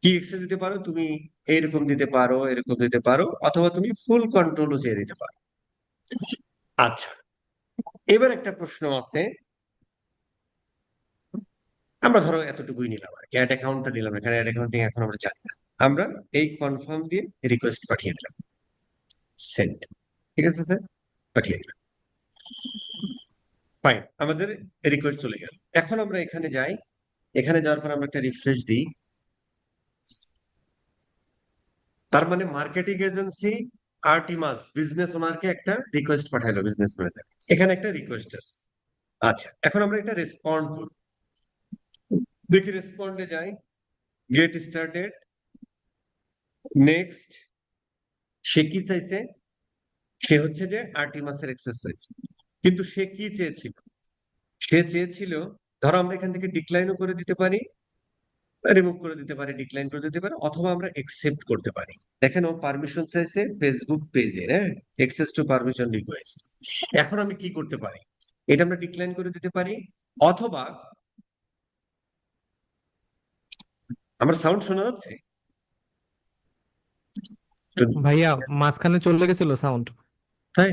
কি এক্সেস দিতে পারো তুমি? এরকম দিতে পারো, এরকম দিতে পারো, অথবা তুমি ফুল কন্ট্রোলও চেয়ে দিতে পারো। আচ্ছা, এবার একটা প্রশ্ন আছে। আমরা ধরো এতটুকুই নিলাম আর কি, অ্যাড অ্যাকাউন্টটা নিলাম, এখানে অ্যাড অ্যাকাউন্টিং এখন আমরা জানি না। আমরা এই কনফার্ম দিয়ে রিকোয়েস্ট পাঠিয়ে দিলাম, সেন্ড। ঠিক আছে স্যার, পাঠিয়ে দিলাম, ফাইন, আমাদের রিকোয়েস্ট চলে গেল। এখন আমরা এখানে যাই, এখানে যাওয়ার পর আমরা একটা রিফ্রেশ দিই। তার মানে মার্কেটিং এজেন্সি আর্টিমাস বিজনেস ওনারকে একটা রিকোয়েস্ট পাঠাইলো, বিজনেস ম্যানেজার, এখানে একটা রিকোয়েস্ট আসছে। আচ্ছা, এখন আমরা এটা রেসপন্ড করব। দেখি রেসপন্ডে যাই, গেট স্টার্টেড, নেক্সট। সে কি চাইছে? সে হচ্ছে যে আর্টিমাসের এক্সেস চাইছে। কিন্তু সে কি চেয়েছিল? সে চেয়েছিল, ধরো আমরা এখান থেকে ডিক্লাইনও করে দিতে পারি, রিমুভ করে দিতে পারি, ডিক্লাইন করে দিতে পারি, অথবা আমরা একসেপ্ট করতে পারি। দেখেন, ও পারমিশন চাইছে ফেসবুক পেজের, হ্যাঁ, অ্যাক্সেস টু পারমিশন রিকোয়েস্ট। এখন আমি কি করতে পারি? এটা আমরা ডিক্লাইন করে দিতে পারি, অথবা আমার সাউন্ড শোনা যাচ্ছে? ভাইয়া মাঝখানে চলে গেছিল সাউন্ড। তাই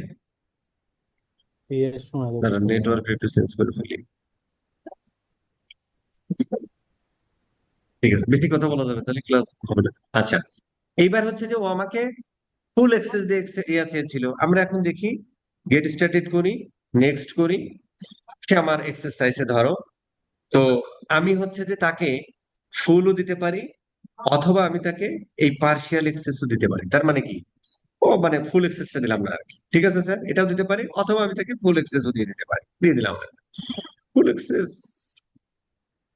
শোনা দাঁড়ান, যাচ্ছে নেটওয়ার্ক একটু চেঞ্জ করে ফেলি। ঠিক আছে, বেশি কথা বলা যাবে, তাহলে ক্লাস হবে না। আচ্ছা, এইবার হচ্ছে যে ও আমাকে ফুল অ্যাক্সেস দিয়ে ইয়া চেয়েছিল। আমরা এখন দেখি, গেট স্টার্টেড করি, নেক্সট করি, সে আমার অ্যাক্সেস চাইছে ধরো। তো আমি হচ্ছে যে তাকে ফুলও দিতে পারি, অথবা আমি তাকে এই পার্শিয়াল অ্যাক্সেসও দিতে পারি। তার মানে কি, ও মানে ফুল অ্যাক্সেসটা দিলাম না আর কি। ঠিক আছে স্যার, এটাও দিতে পারি, অথবা আমি তাকে ফুল অ্যাক্সেসও দিয়ে দিতে পারি, দিয়ে দিলাম। ফুল অ্যাক্সেস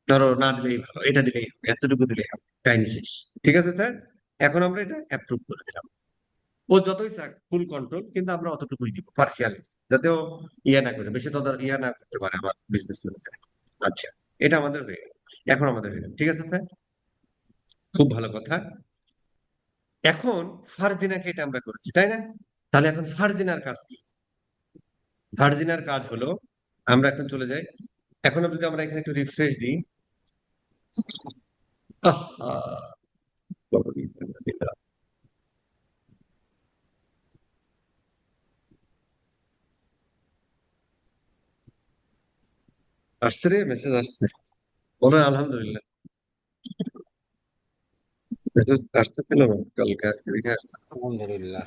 ধরো না দিলেই ভালো, এটা দিলেই হবে, এতটুকু দিলেই হবে, কাহিনী শেষ। ঠিক আছে স্যার, এখন আমরা এটা অ্যাপ্রুভ করে দিলাম। ও যতই চাক ফুল কন্ট্রোল, কিন্তু আমরা অতটুকুই দিব পার্শিয়ালি, যাতে ও ইয়া না করে, বেশি তদার ইয়া না করতে পারে আমার বিজনেস ম্যানেজার। আচ্ছা, এটা আমাদের হয়ে গেল, এখন আমাদের হয়ে গেল। ঠিক আছে স্যার, খুব ভালো কথা। এখন ফারজিনাকে এটা আমরা করেছি, তাই না? তাহলে এখন ফারজিনার কাজ কি? ফারজিনার কাজ হলো, আমরা এখন চলে যাই। এখন যদি আমরা এখানে একটু রিফ্রেশ দিই, আহা, বাবা রে, দিলাম। আসছে রে, মেসেজ আসছে, বলেন আলহামদুলিল্লাহ। মেসেজ আসতে পেল না, কালকে আজকে দেখে আসছে। আলহামদুলিল্লাহ।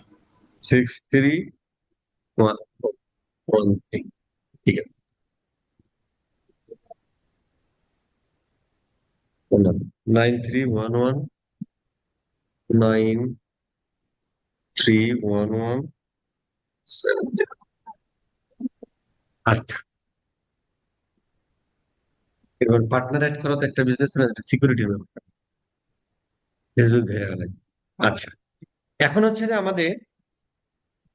63113, ঠিক আছে। বললাম 9311931170। আচ্ছা, এবার পার্টনার অ্যাড করা তো একটা বিজনেস ম্যানেজার সিকিউরিটি ব্যাপার, ফেসবুক হয়ে গেল। আচ্ছা, এখন হচ্ছে যে আমাদের,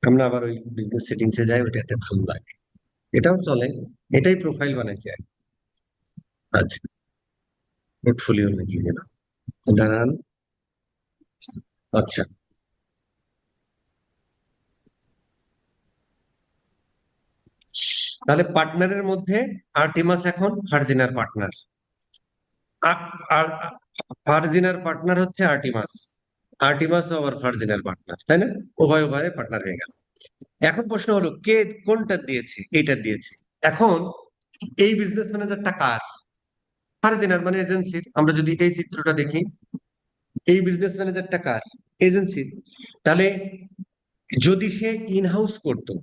আমরা আবার ওই বিজনেস সেটিংসে যাই, ওটাতে ভালো লাগে, এটাও চলে, এটাই প্রোফাইল বানাইছে আর কি। আচ্ছা, পোর্টফোলিও নাকি যেন, দাঁড়ান। আচ্ছা, তাহলে পার্টনারের মধ্যে আর্টিমাস এখন ফারজিনার পার্টনার, আর ফারজিনার পার্টনার হচ্ছে আর্টিমাস, আর্টিমাস আবার ফারজিনার পার্টনার, তাই না? উভয় উভয়ে পার্টনার হয়ে গেল। এখন প্রশ্ন হলো, কে কোনটা দিয়েছে? এইটা দিয়েছে। এখন এই বিজনেস ম্যানেজারটা কার? ফারজিনার মানে এজেন্সির। আমরা যদি এই চিত্রটা দেখি, এই বিজনেস ম্যানেজারটা কার? এজেন্সির। তাহলে যদি সে ইনহাউস করতো,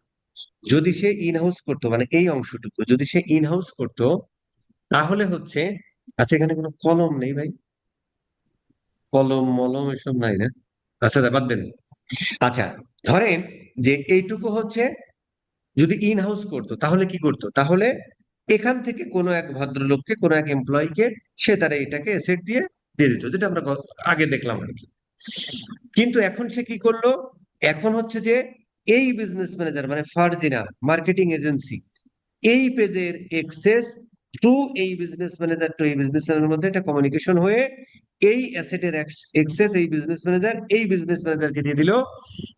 যদি সে ইনহাউস করতো, মানে এই অংশটুকু যদি সে ইনহাউস করতো, তাহলে হচ্ছে, আচ্ছা এখানে কোনো কলম নেই ভাই, কলম মলম এসব নাই না? আচ্ছা বাদ দেন। আচ্ছা, ধরেন যে এইটুকু হচ্ছে, যদি ইন হাউস করতো তাহলে কি করতো? তাহলে এখান থেকে কোনো এক ভদ্রলোককে, কোনো এক এমপ্লয়িকে সে তারা এটাকে এসেট দিয়ে দিয়ে দিত, যেটা আমরা আগে দেখলাম আর কি। কিন্তু এখন সে কি করলো? এখন হচ্ছে যে এই বিজনেস ম্যানেজার মানে ফারজিনা মার্কেটিং এজেন্সি, এই পেজের এক্সেস টু এই বিজনেস ম্যানেজার টু এই বিজনেস ম্যানেজারের মধ্যে একটা কমিউনিকেশন হয়ে এই অ্যাসেটের এক্সেস এই বিজনেস ম্যানেজারকে দিয়ে দিল,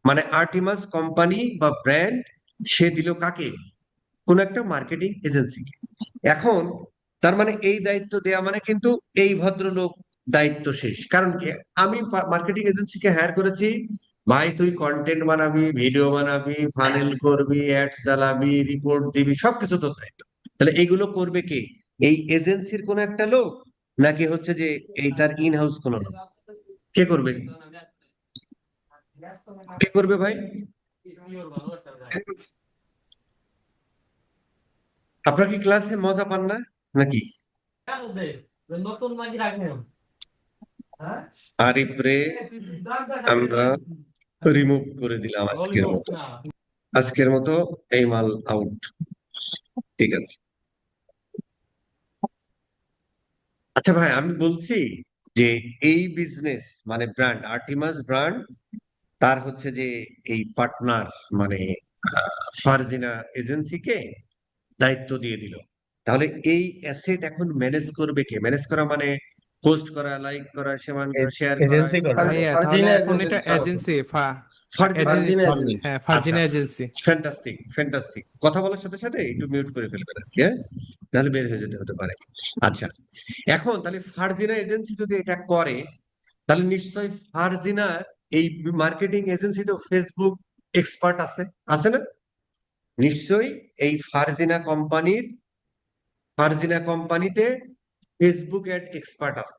মানে আর্টিমাস কোম্পানি বা ব্র্যান্ড সে দিল কাকে? কোন একটা মার্কেটিং এজেন্সিকে। এখন তার মানে এই দায়িত্ব দেয়া মানে কিন্তু এই ভদ্রলোক দায়িত্ব শেষ। কারণ কি, আমি মার্কেটিং এজেন্সিকে হায়ার করেছি, ভাই তুই কন্টেন্ট বানাবি, ভিডিও বানাবি, ফানেল করবি, অ্যাডস চালাবি, রিপোর্ট দিবি, সবকিছু তোর দায়িত্ব। তাহলে এইগুলো করবে কে? এই এজেন্সির কোন একটা লোক, নাকি হচ্ছে যে এই তার ইন হাউস কোন লোক? কে করবে? কে করবে ভাই? আপনার কি ক্লাসে মজা পান না নাকি? আরিফ রে আমরা রিমুভ করে দিলাম আজকের মতো এই মাল আউট। ঠিক আছে। আচ্ছা ভাই, আমি বলছি যে এই বিজনেস মানে ব্র্যান্ড আর্টিমাস ব্র্যান্ড, তার হচ্ছে যে এই পার্টনার মানে ফারজিনা এজেন্সিকে দায়িত্ব দিয়ে দিল। তাহলে এই অ্যাসেট এখন ম্যানেজ করবে কে? ম্যানেজ করা মানে পোস্ট করা, লাইক করা, শেয়ার করা, এজেন্সি করবে। ভাইয়া তাহলে এখন এটা এজেন্সি হ্যাঁ, ফারজিনা এজেন্সি। Fantastic fantastic. কথা বলার সাথে সাথে একটু মিউট করে ফেলবেন আর কি, হ্যাঁ, নাহলে বের হয়ে যেতে হতে পারে। আচ্ছা, এখন তাহলে ফারজিনা এজেন্সি যদি এটা করে, তাহলে নিশ্চয়ই ফারজিনার এই মার্কেটিং এজেন্সি তো ফেসবুক এক্সপার্ট আছে, আছে না? নিশ্চয়ই এই ফারজিনা কোম্পানিতে ফেসবুক অ্যাড এক্সপার্ট আছে,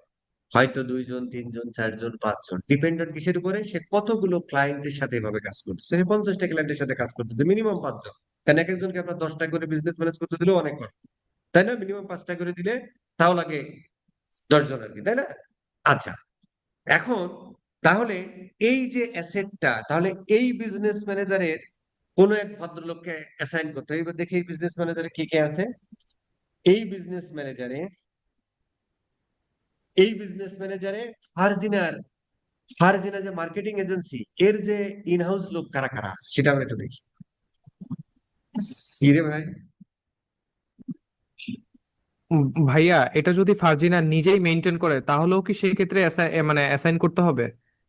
হয়তো 2 জন 3 জন 4 জন 5 জন, ডিপেন্ডেন্ট কিসের উপরে? সে কতগুলো ক্লায়েন্টের সাথে এভাবে কাজ করতেছে, সে 50টা ক্লায়েন্টের সাথে কাজ করতেছে, মিনিমাম 5 জন। কারণ এক একজনকে আপনার 10টা করে বিজনেস ম্যানেজ করতে দিলেও অনেক করে, তাই না? মিনিমাম 5টা করে দিলে তাও লাগে 10 জন আর কি, তাই না? আচ্ছা, এখন তাহলে এই যে অ্যাসেটটা, তাহলে এই বিজনেস ম্যানেজারের কোন এক ভদ্রলোককে অ্যাসাইন করতে হবে। এবার দেখি এই বিজনেস ম্যানেজারে কে কে আছে। এই বিজনেস ম্যানেজারে ফারজিনা যে মার্কেটিং এজেন্সি, এর যে ইনহাউস লোক কারা কারা আছে সেটা আমরা একটু দেখি। কি রে ভাই? ভাইয়া এটা যদি ফারজিনা নিজেই মেনটেন করে তাহলেও কি সেই ক্ষেত্রে মানে অ্যাসাইন করতে হবে?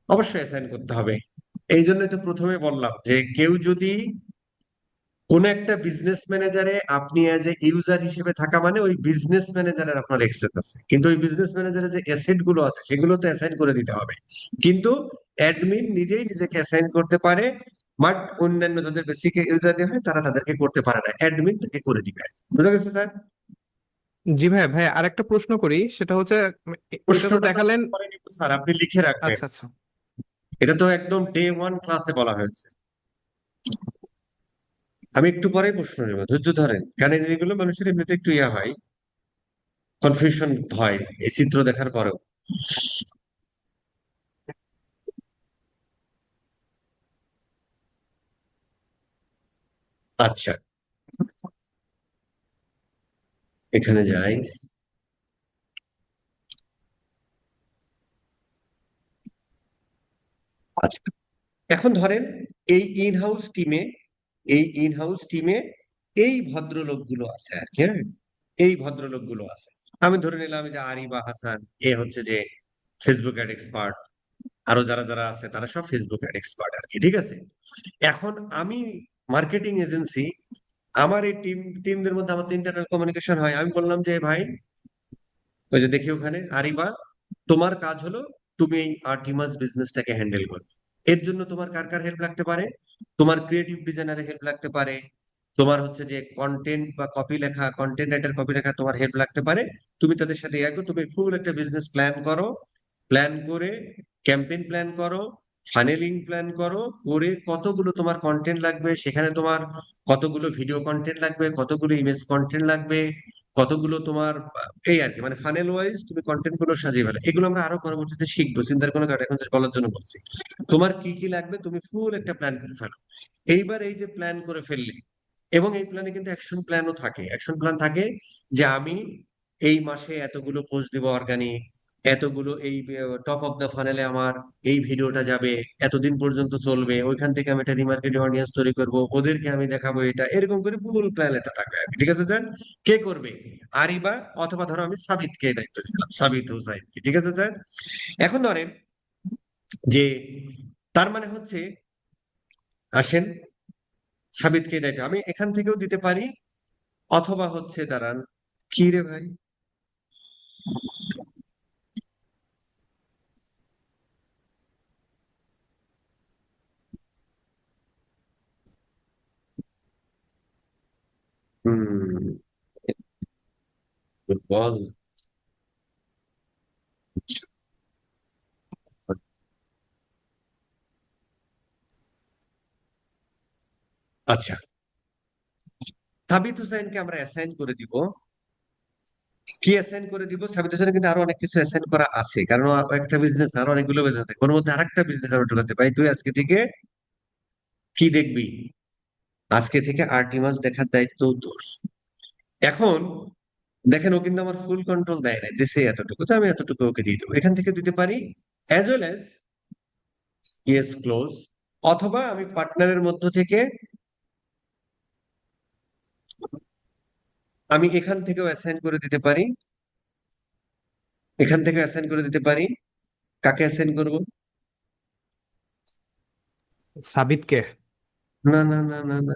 অবশ্যই অ্যাসাইন করতে হবে। এই জন্য তো প্রথমে বললাম যে কেউ যদি কোন একটা বিজনেস ম্যানেজারে আপনি অ্যাজ এ ইউজার হিসেবে থাকা মানে ওই বিজনেস ম্যানেজারের আপনার অ্যাক্সেস আছে, কিন্তু ওই বিজনেস ম্যানেজারের যে অ্যাসেট গুলো আছে সেগুলো তো অ্যাসাইন করে দিতে হবে। কিন্তু অ্যাডমিন নিজেই নিজেকে অ্যাসাইন করতে পারে, বাট অন্যান্য যাদের বেসিক ইউজার হয় তারা তাদেরকে করতে পারে না, অ্যাডমিন তাকে করে দিবে। বুঝা গেছে স্যার? জি ভাই, আরেকটা প্রশ্ন করি, সেটা হচ্ছে এটা তো প্রশ্নটা দেখালেন। স্যার আপনি লিখে রাখবেন, আচ্ছা আচ্ছা। এটা তো একদম ডে 1 ক্লাসে বলা হয়েছে। আমি একটু পরেই প্রশ্ন নেব, ধৈর্য ধরেন, কারণ এই জিনিসগুলো মানুষের এমনিতে একটু হয়, কনফিউশন হয় এই চিত্র দেখার পরেও। আচ্ছা, এখানে যাই। আচ্ছা, এখন ধরেন এই ইনহাউস টিমে এই ভদ্রলোকগুলো আছে আর কি, হ্যাঁ, এই ভদ্রলোকগুলো আছে। আমি ধরে নিলাম যে আরিবা হাসান এ হচ্ছে যে ফেসবুক অ্যাড এক্সপার্ট, আরো যারা যারা আছে তারা সব ফেসবুক অ্যাড এক্সপার্ট আর কি, ঠিক আছে? এখন আমি মার্কেটিং এজেন্সি, আমার এই টিমদের মধ্যে আমার ইন্টারনাল কমিউনিকেশন হয়। আমি বললাম যে ভাই, ওই যে দেখি ওখানে আরিবা, তোমার কাজ হলো তুমি এই আর্টিমাস বিজনেসটাকে হ্যান্ডেল করবে। এর জন্য তোমার কার কার হেল্প লাগতে পারে? তোমার ক্রিয়েটিভ ডিজাইনারের হেল্প লাগতে পারে, তোমার হচ্ছে যে কন্টেন্ট রাইটার কপি লেখা তোমার হেল্প লাগতে পারে। তুমি তাদের সাথে তুমি ফুল একটা বিজনেস প্ল্যান করো, প্ল্যান করে ক্যাম্পেইন প্ল্যান করো, ফানেলিং প্ল্যান করো, করে কতগুলো তোমার কন্টেন্ট লাগবে, সেখানে তোমার কতগুলো ভিডিও কন্টেন্ট লাগবে, কতগুলো ইমেজ কন্টেন্ট লাগবে, কতগুলো তোমার এই আর কি, মানে ফানেল ওয়াইজ তুমি কন্টেন্ট গুলো সাজিয়ে ফেলো। এগুলো আমরা আরো পরবর্তীতে শিখবো, চিন্তার কোনো কারণ, এখন just বলার জন্য বলছি। তোমার কি কি লাগবে তুমি ফুল একটা প্ল্যান করে ফেলো। এইবার এই যে প্ল্যান করে ফেললে, এবং এই প্ল্যানে কিন্তু অ্যাকশন প্ল্যান থাকে যে আমি এই মাসে এতগুলো পোস্ট দিব অর্গানিক, এতগুলো এই টপ অফ দ্য ফানেলে আমার এই ভিডিওটা যাবে, এতদিন পর্যন্ত চলবে, ওইখান থেকে আমি একটা রিমার্কেটিং অডিয়েন্স তৈরি করব, ওদেরকে আমি দেখাবো, এটা এরকম করে ফুল প্ল্যান একটা থাকবে আর কি। ঠিক আছে স্যার? কে করবে? আরিবা, অথবা ধরো আমি সাবিতকে দায়িত্ব দিলাম, সাবিত হুসাইনকে। ঠিক আছে স্যার? এখন ধরেন যে তার মানে হচ্ছে, আসেন, সাবিতকে দায়িত্ব আমি এখান থেকেও দিতে পারি, অথবা হচ্ছে দাঁড়ান, কি রে ভাই, হুম, বল। আচ্ছা, সাবিত হুসাইনকে আমরা অ্যাসাইন করে দিব। কি অ্যাসাইন করে দিব? সাবিত হোসেনের কিন্তু আরো অনেক কিছু অ্যাসাইন করা আছে, কারণ ও একটা বিজনেস, আরো অনেকগুলো বিজনেস থাকে, ওর মধ্যে আরেকটা বিজনেস আমরা ঢুকাতে ভাই, তুই আজকে থেকে কি দেখবি? আজকে থেকে আর্টিমাস দেখার দায়িত্ব তোর। এখন দেখেন, ও কিন্তু আমার ফুল কন্ট্রোল দেয় না, দিছে এতটুকু, তো আমি এতটুকু ওকে দিয়ে দেবো। এখান থেকে দিতে পারি as well as yes close, অথবা আমি পার্টনারের মধ্য থেকে আমি এখান থেকেও অ্যাসাইন করে দিতে পারি, এখান থেকে অ্যাসাইন করে দিতে পারি। কাকে অ্যাসাইন করব? সাবিতকে। না না না না না,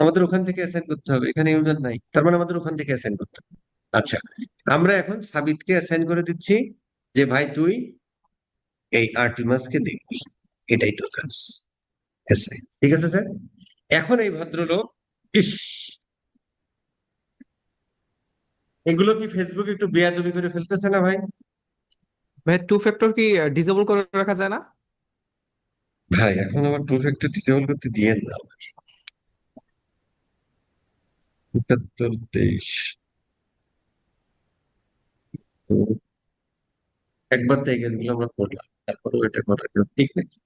আমাদের ওখান থেকে অ্যাসাইন করতে হবে, এখানে ইউজার নাই, তার মানে আমাদের ওখান থেকে অ্যাসাইন করতে হবে। আচ্ছা, আমরা এখন সাবিতকে অ্যাসাইন করে দিচ্ছি যে ভাই তুই এই আর্টিমাসকে দেখবি, এটাই তোর কাজ। অ্যাসাইন। ঠিক আছে স্যার? এখন এই ভদ্রলোক, ইস, এগুলো কি ফেসবুকে একটু বেয়াদবি করে ফেলতেছে না ভাই? ভাই টু ফ্যাক্টর কি ডিসেবল করে রাখা যায় না? ভাই এখন আমার টু ফ্যাক্টর ডিসেবল করতে দিয়েন না। ৭৭-২৩ একবার তো এই কাজগুলো আমরা করলাম, তারপরেও এটা করা ঠিক নাকি?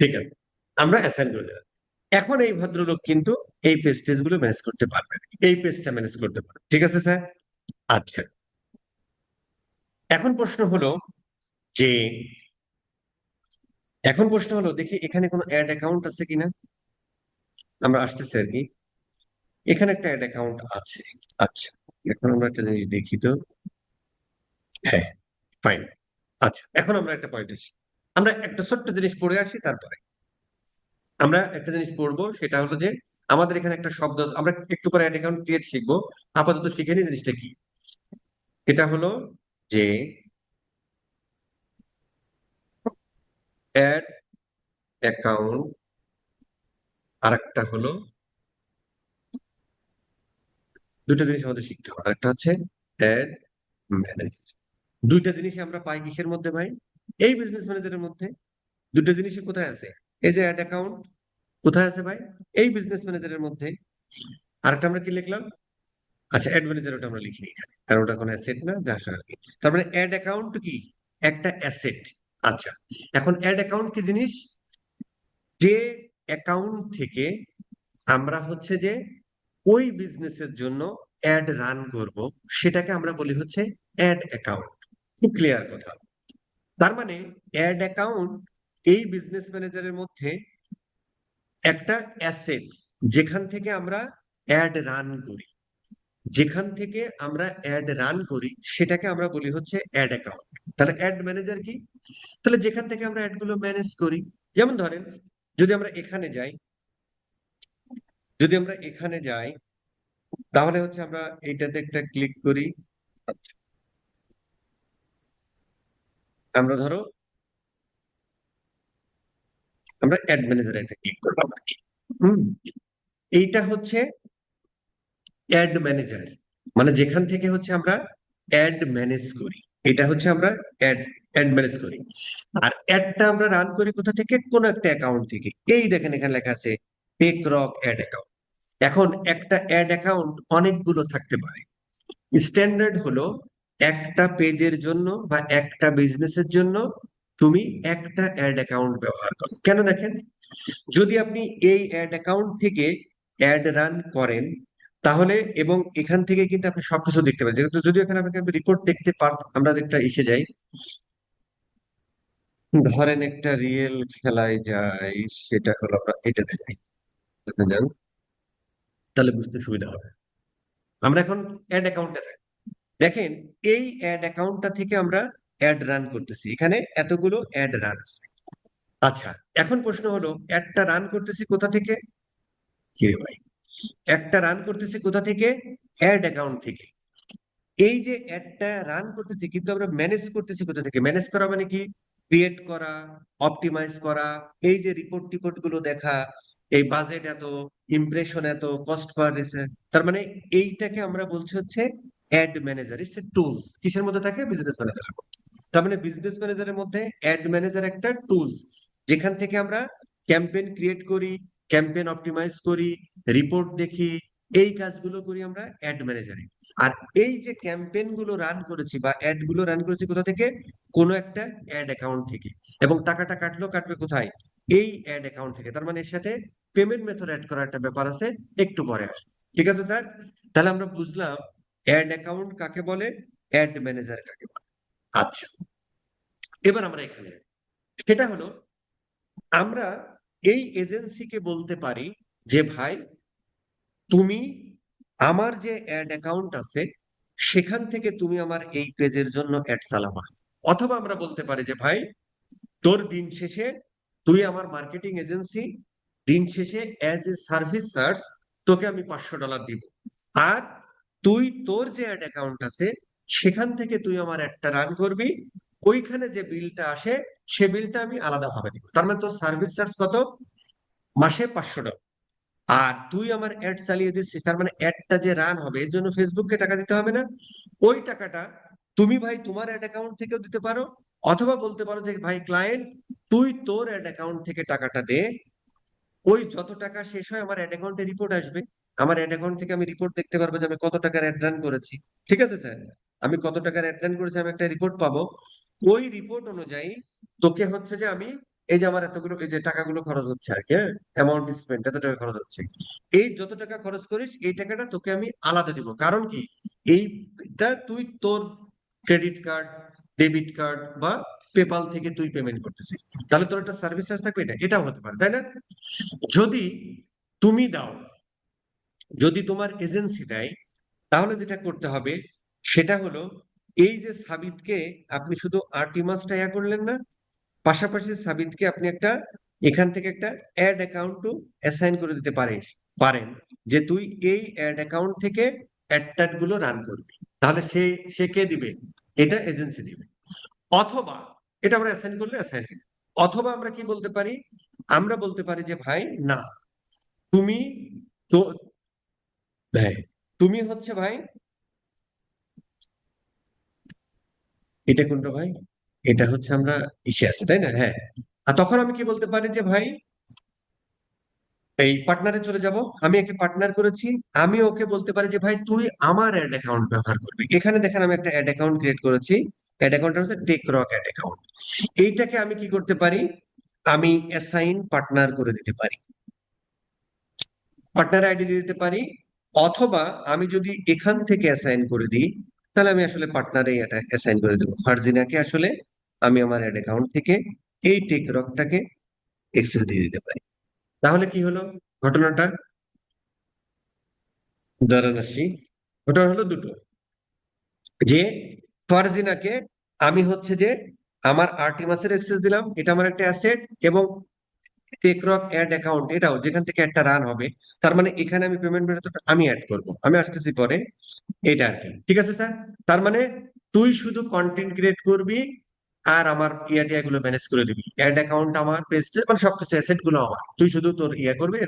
ঠিক আছে, আমরা অ্যাসাইন করে দিলাম। এখন এই ভদ্রলোক কিন্তু এই পেজটেজ গুলো ম্যানেজ করতে পারবে, এই পেজটা ম্যানেজ করতে পারবে। ঠিক আছে স্যার? আচ্ছা, এখন প্রশ্ন হলো যে, এখন প্রশ্ন হলো দেখি এখানে কোনো অ্যাড অ্যাকাউন্ট আছে কিনা। আমরা আসতেছি আর কি, এখানে একটা অ্যাড অ্যাকাউন্ট আছে। আচ্ছা, এখন আমরা একটা জিনিস দেখি তো। হ্যাঁ, ফাইন। আচ্ছা, এখন আমরা একটা পয়েন্ট আসি, আমরা একটা ছোট্ট জিনিস পড়ে আসি, তারপরে আমরা একটা জিনিস পড়বো, সেটা হলো যে আমাদের এখানে একটা শব্দ আছে, আমরা একটু পরে অ্যাড অ্যাকাউন্ট ক্রিয়েট শিখবো, আপাতত শিখে নি জিনিসটা কি। এটা হলো যে অ্যাড অ্যাকাউন্ট, আর একটা হলো, দুটো জিনিস আমাদের শিখতে হবে। একটা হচ্ছে অ্যাড ম্যানেজার। দুইটা জিনিসই আমরা পাই কিসের মধ্যে ভাই? এই বিজনেস ম্যানেজারের মধ্যে। দুটো জিনিসই কোথায় আছে? এই যে অ্যাড অ্যাকাউন্ট কোথায় আছে ভাই? এই বিজনেস ম্যানেজারের মধ্যে। আরেকটা আমরা কি লিখলাম? আচ্ছা, অ্যাড ম্যানেজার, ওটা আমরা লিখিনি এখানে, কারণ ওটা কোনো অ্যাসেট না, যা আসা আর কি। তার মানে অ্যাড অ্যাকাউন্ট কি? একটা অ্যাসেট। আচ্ছা, এখন অ্যাড অ্যাকাউন্ট কি জিনিস? যে অ্যাকাউন্ট থেকে আমরা হচ্ছে যে ওই বিজনেসের জন্য অ্যাড রান করব, সেটাকে আমরা বলি হচ্ছে অ্যাড অ্যাকাউন্ট। খুব ক্লিয়ার কথা। তার মানে অ্যাড অ্যাকাউন্ট এই বিজনেস ম্যানেজারের মধ্যে একটা অ্যাসেট, যেখান থেকে আমরা অ্যাড রান করি, যেখান থেকে আমরা অ্যাড রান করি সেটাকে আমরা বলি হচ্ছে অ্যাড অ্যাকাউন্ট। তাহলে অ্যাড ম্যানেজার কি? তাহলে যেখান থেকে আমরা অ্যাড গুলো ম্যানেজ করি, যেমন ধরেন যদি আমরা এখানে যাই, যদি আমরা এখানে যাই, তাহলে হচ্ছে আমরা এইটাতে একটা ক্লিক করি। আচ্ছা, আমরা ধরো আমরা অ্যাড ম্যানেজারে একটা ক্লিক করলাম আর কি। হুম, এইটা হচ্ছে অ্যাড ম্যানেজার, মানে যেখান থেকে হচ্ছে আমরা অ্যাড ম্যানেজ করি, এটা হচ্ছে আমরা অ্যাড অ্যাড ম্যানেজ করি। আর অ্যাডটা আমরা রান করি কোথা থেকে? কোন একটা অ্যাকাউন্ট থেকে। এই দেখেন এখানে লেখা আছে টেকরক অ্যাড অ্যাকাউন্ট। এখন একটা অ্যাড অ্যাকাউন্ট অনেকগুলো থাকতে পারে। স্ট্যান্ডার্ড হলো একটা পেজের জন্য বা একটা বিজনেসের জন্য তুমি একটা অ্যাড অ্যাকাউন্ট ব্যবহার করো। কেন? দেখেন, যদি আপনি এই অ্যাড অ্যাকাউন্ট থেকে অ্যাড রান করেন, তাহলে এবং এখান থেকে কিন্তু আপনি সবকিছু দেখতে পারেন, যেহেতু যদিও এখানে আপনাকে রিপোর্ট দেখতে আমরা একটা এসে যাই, ধরেন একটা রিয়েল খেলায় যাই, সেটা হলো আমরা এটাতে যাই, এটাতে যান, তাহলে বুঝতে সুবিধা হবে। আমরা এখন অ্যাড অ্যাকাউন্টে থাকি, দেখেন এই অ্যাড অ্যাকাউন্টটা থেকে আমরা অ্যাড রান করতেছি, এখানে এতগুলো অ্যাড রান আছে। আচ্ছা, এখন প্রশ্ন হলো একটা রান করতেছি কোথা থেকে? কি রে ভাই, একটা রান করতেছি কোথা থেকে? অ্যাড অ্যাকাউন্ট থেকে। এই যে অ্যাডটা রান করতেছি, কিন্তু আমরা ম্যানেজ করতেছি কোথা থেকে? ম্যানেজ করা মানে কি? ক্রিয়েট করা, অপটিমাইজ করা, এই যে রিপোর্ট গুলো দেখা, এই বাজেট এত, ইমপ্রেশন এত, কস্ট পার রিসেন্ট, তার মানে এইটাকে আমরা বলছি হচ্ছে add manager. It's a tools. কিসের মধ্যে থাকে? বিজনেস ম্যানেজারের মধ্যে। তার মানে বিজনেস ম্যানেজারের মধ্যে অ্যাড ম্যানেজার একটা টুলস, যেখান থেকে আমরা ক্যাম্পেইন ক্রিয়েট করি, ক্যাম্পেইন অপটিমাইজ করি, রিপোর্ট দেখি, এই কাজগুলো করি আমরা অ্যাড ম্যানেজারে। আর এই যে ক্যাম্পেইন গুলো রান করেছি বা অ্যাড গুলো রান করেছি কোথা থেকে? কোনো একটা অ্যাড অ্যাকাউন্ট থেকে। এবং টাকাটা কাটবে কোথায়? এই অ্যাড অ্যাকাউন্ট থেকে। তার মানে এর সাথে পেমেন্ট মেথড অ্যাড করার একটা ব্যাপার আছে, একটু পরে আসে। ঠিক আছে স্যার? তাহলে আমরা বুঝলাম অ্যাড অ্যাকাউন্ট কাকে বলে, অ্যাড ম্যানেজার কাকে বলে। আচ্ছা, এবার আমরা এখানে, সেটা হলো আমরা এই এজেন্সিকে বলতে পারি যে ভাই তুমি আমার যে অ্যাড অ্যাকাউন্ট আছে সেখান থেকে তুমি আমার এই পেজের জন্য অ্যাড চালাবা। অথবা আমরা বলতে পারি যে ভাই তোর দিন শেষে তুই আমার মার্কেটিং এজেন্সি, দিন শেষে অ্যাজ এ সার্ভিস চার্জ তোকে আমি $500 দিব। আর তুই তোর যে অ্যাড অ্যাকাউন্ট আছে সেখান থেকে তুই আমার অ্যাডটা রান করবি, ওইখানে যে বিলটা আসে সে বিলটা আমি আলাদাভাবে দিব। তার মানে তোর সার্ভিস চার্জ কত? মাসে $500। আর তুই আমার অ্যাড চালিয়ে দিচ্ছিস, তার মানে অ্যাডটা যে রান হবে এর জন্য ফেসবুককে টাকা দিতে হবে না? ওই টাকাটা তুমি ভাই তোমার অ্যাড অ্যাকাউন্ট থেকেও দিতে পারো, অথবা বলতে পারো যে ভাই ক্লায়েন্ট তুই তোর অ্যাড অ্যাকাউন্ট থেকে টাকাটা দে, ওই যত টাকা শেষ হয় আমার অ্যাড অ্যাকাউন্টে রিপোর্ট আসবে, আমার অ্যাড অ্যাকাউন্ট থেকে আমি রিপোর্ট দেখতে পারবো যে আমি কত টাকার অ্যাড রান করেছি। ঠিক আছে স্যার? আমি কত টাকার অ্যাড রান করেছি আমি একটা রিপোর্ট পাবো। ওই রিপোর্ট অনুযায়ী তোকে হচ্ছে যে আমি, এই যে আমার এতগুলো এই যে টাকাগুলো খরচ হচ্ছে আর কি, হ্যাঁ, অ্যামাউন্ট স্পেন্ড, এত টাকা খরচ হচ্ছে, এই যত টাকা খরচ করিস এই টাকাটা তোকে আমি আলাদা দিব। কারণ কি? এইটা তুই তোর ক্রেডিট কার্ড, ডেবিট কার্ড বা পেপাল থেকে তুই পেমেন্ট করতেছিস, তাহলে তোর একটা সার্ভিস চার্জ থাকবে, এটাও হতে পারে, তাই না? যদি তুমি দাও, যদি তোমার এজেন্সি দেয়, তাহলে যেটা করতে হবে সেটা হলো এই যে সাবিতকে আপনি শুধু আর্টিমাসটা করলেন না, পাশাপাশি সাবিতকে আপনি একটা এখান থেকে একটা অ্যাড অ্যাকাউন্টও অ্যাসাইন করে দিতে পারেন যে তুই এই অ্যাড অ্যাকাউন্ট থেকে অ্যাড গুলো রান করবি। তাহলে সে সে কে দিবে? এটা এজেন্সি দিবে। অথবা এটা আমরা অ্যাসাইন করলে অ্যাসাইন, অথবা আমরা কি বলতে পারি? আমরা বলতে পারি যে ভাই না, তুমি তো হ্যাঁ, তুমি হচ্ছে ভাই, এটা কোনটা ভাই? এটা হচ্ছে আমরা ইসে আছে, তাই না? হ্যাঁ। আর তখন আমি কি বলতে পারি যে ভাই এই পার্টনারে চলে যাব, আমি একে পার্টনার করেছি, আমি ওকে বলতে পারি যে ভাই তুই আমার অ্যাড অ্যাকাউন্ট ব্যবহার করবি। এখানে দেখেন আমি একটা অ্যাড অ্যাকাউন্ট ক্রিয়েট করেছি, অ্যাড অ্যাকাউন্টটা হচ্ছে টেকরক অ্যাড অ্যাকাউন্ট। এইটাকে আমি কি করতে পারি? আমি অ্যাসাইন পার্টনার করে দিতে পারি, পার্টনার আইডি দিয়ে দিতে পারি। অথবা আমি যদি এখান থেকে অ্যাসাইন করে দিই, তাহলে আমি আসলে পার্টনারে এটা অ্যাসাইন করে দেবো, ফারজিনাকে আসলে আমি আমার অ্যাড অ্যাকাউন্ট থেকে এই টেকরকটাকে এক্সেস দিয়ে দিতে পারি। তাহলে কি হলো ঘটনাটা? দাঁড়ান আসি। ঘটনা হলো দুটো, যে ফারজিনাকে আমি হচ্ছে যে আমার আর্টিমাসের অ্যাক্সেস দিলাম, এটা আমার একটা অ্যাসেট, এবং টেকরক অ্যাড অ্যাকাউন্ট এটাও যেখান থেকে একটা রান হবে। তার মানে এখানে আমি পেমেন্ট মেথডটা আমি অ্যাড করব, আমি আসতেছি পরে, এটা আর কি। ঠিক আছে স্যার? তার মানে তুই শুধু কন্টেন্ট ক্রিয়েট করবি আর আমার টিয়া গুলো ম্যানেজ করে দিবি, অ্যাড অ্যাকাউন্ট আমার, পেজটা মানে সবকিছু অ্যাসেট গুলো আমার, তুই শুধু তোর করবি,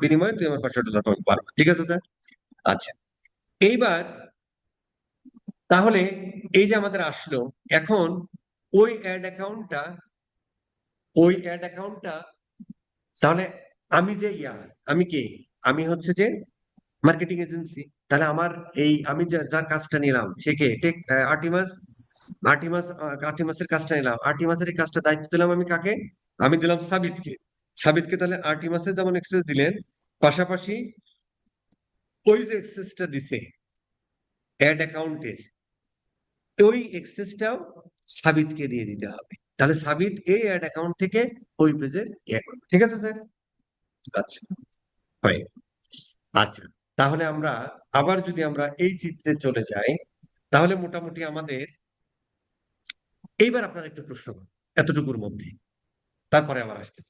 বিনিময়ে তুই আমার $500 পাবি। ঠিক আছে স্যার? আচ্ছা, এইবার তাহলে এই যে আমাদের আসলো, এখন ওই অ্যাড অ্যাকাউন্টটা, ওই অ্যাড অ্যাকাউন্টটা তাহলে আমি যে আমি কে? আমি হচ্ছে যে মার্কেটিং এজেন্সি। তাহলে আমার এই আমি যার কাজটা নিলাম সে কে? টেক আর্টিমাস। আর্টিমাসের কাজটা নিলাম, আর্টিমাসের এই কাজটা দায়িত্ব দিলাম আমি কাকে? আমি দিলাম সাবিতকে। সাবিতকে তাহলে আর্টিমাসে যেমন এক্সেস দিলেন, পাশাপাশি ওই যে এক্সেসটা দিছে অ্যাড অ্যাকাউন্টের, ওই এক্সেসটাও সাবিতকে দিয়ে দিতে হবে। তাহলে সাবিত এই অ্যাড অ্যাকাউন্ট থেকে ওই পেজের ইয়ে করবে। ঠিক আছে স্যার? আচ্ছা, হয়। আচ্ছা, তাহলে আমরা আবার যদি আমরা এই চিত্রে চলে যাই, তাহলে মোটামুটি আমাদের এইবার আপনার একটু প্রশ্ন করুন এতটুকুর মধ্যে, তারপরে আবার আসতে।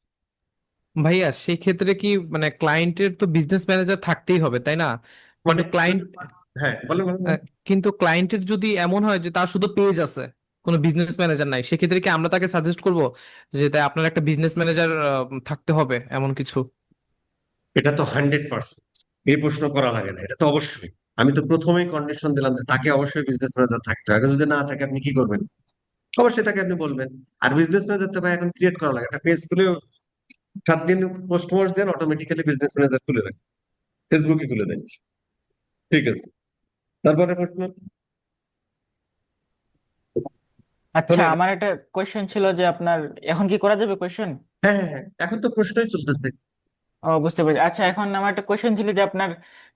ভাইয়া সেই ক্ষেত্রে কি মানে ক্লায়েন্টের তো বিজনেস ম্যানেজার থাকতেই হবে তাই না? মানে কিন্তু ক্লায়েন্ট হ্যাঁ, বলেন বলেন বলেন। কিন্তু ক্লায়েন্টের যদি এমন হয় যে তার শুধু পেজ আছে, কোনো বিজনেস ম্যানেজার নাই, সেক্ষেত্রে কি আমরা তাকে সাজেস্ট করব যে তাই আপনার একটা বিজনেস ম্যানেজার থাকতে হবে এমন কিছু? এটা তো 100%, এই প্রশ্ন করা লাগে না, এটা তো অবশ্যই। আমি তো প্রথমেই কন্ডিশন দিলাম যে তাকে অবশ্যই বিজনেস ম্যানেজার থাকতে হবে। যদি না থাকে আপনি কি করবেন? অবশ্যই তাকে আপনি বলবেন। আর বিজনেস ম্যানেজার তো ভাই এখন ক্রিয়েট করা লাগে, একটা পেজ খুলে 7 দিন পোস্ট দেন, অটোমেটিক্যালি বিজনেস ম্যানেজার খুলে দেন, ফেসবুকে খুলে দেন। ঠিক আছে, তারপরে প্রশ্ন। আচ্ছা, শোনেন, আমার একটা কোয়েশ্চেন ছিল যে আপনার এখন কি করা যাবে কোয়েশ্চেন? হ্যাঁ হ্যাঁ হ্যাঁ, এখন তো প্রশ্নই চলতেছে। ও, বুঝতে পেরেছি। আচ্ছা, এখন আমার একটা কোয়েশ্চেন ছিল যে আপনার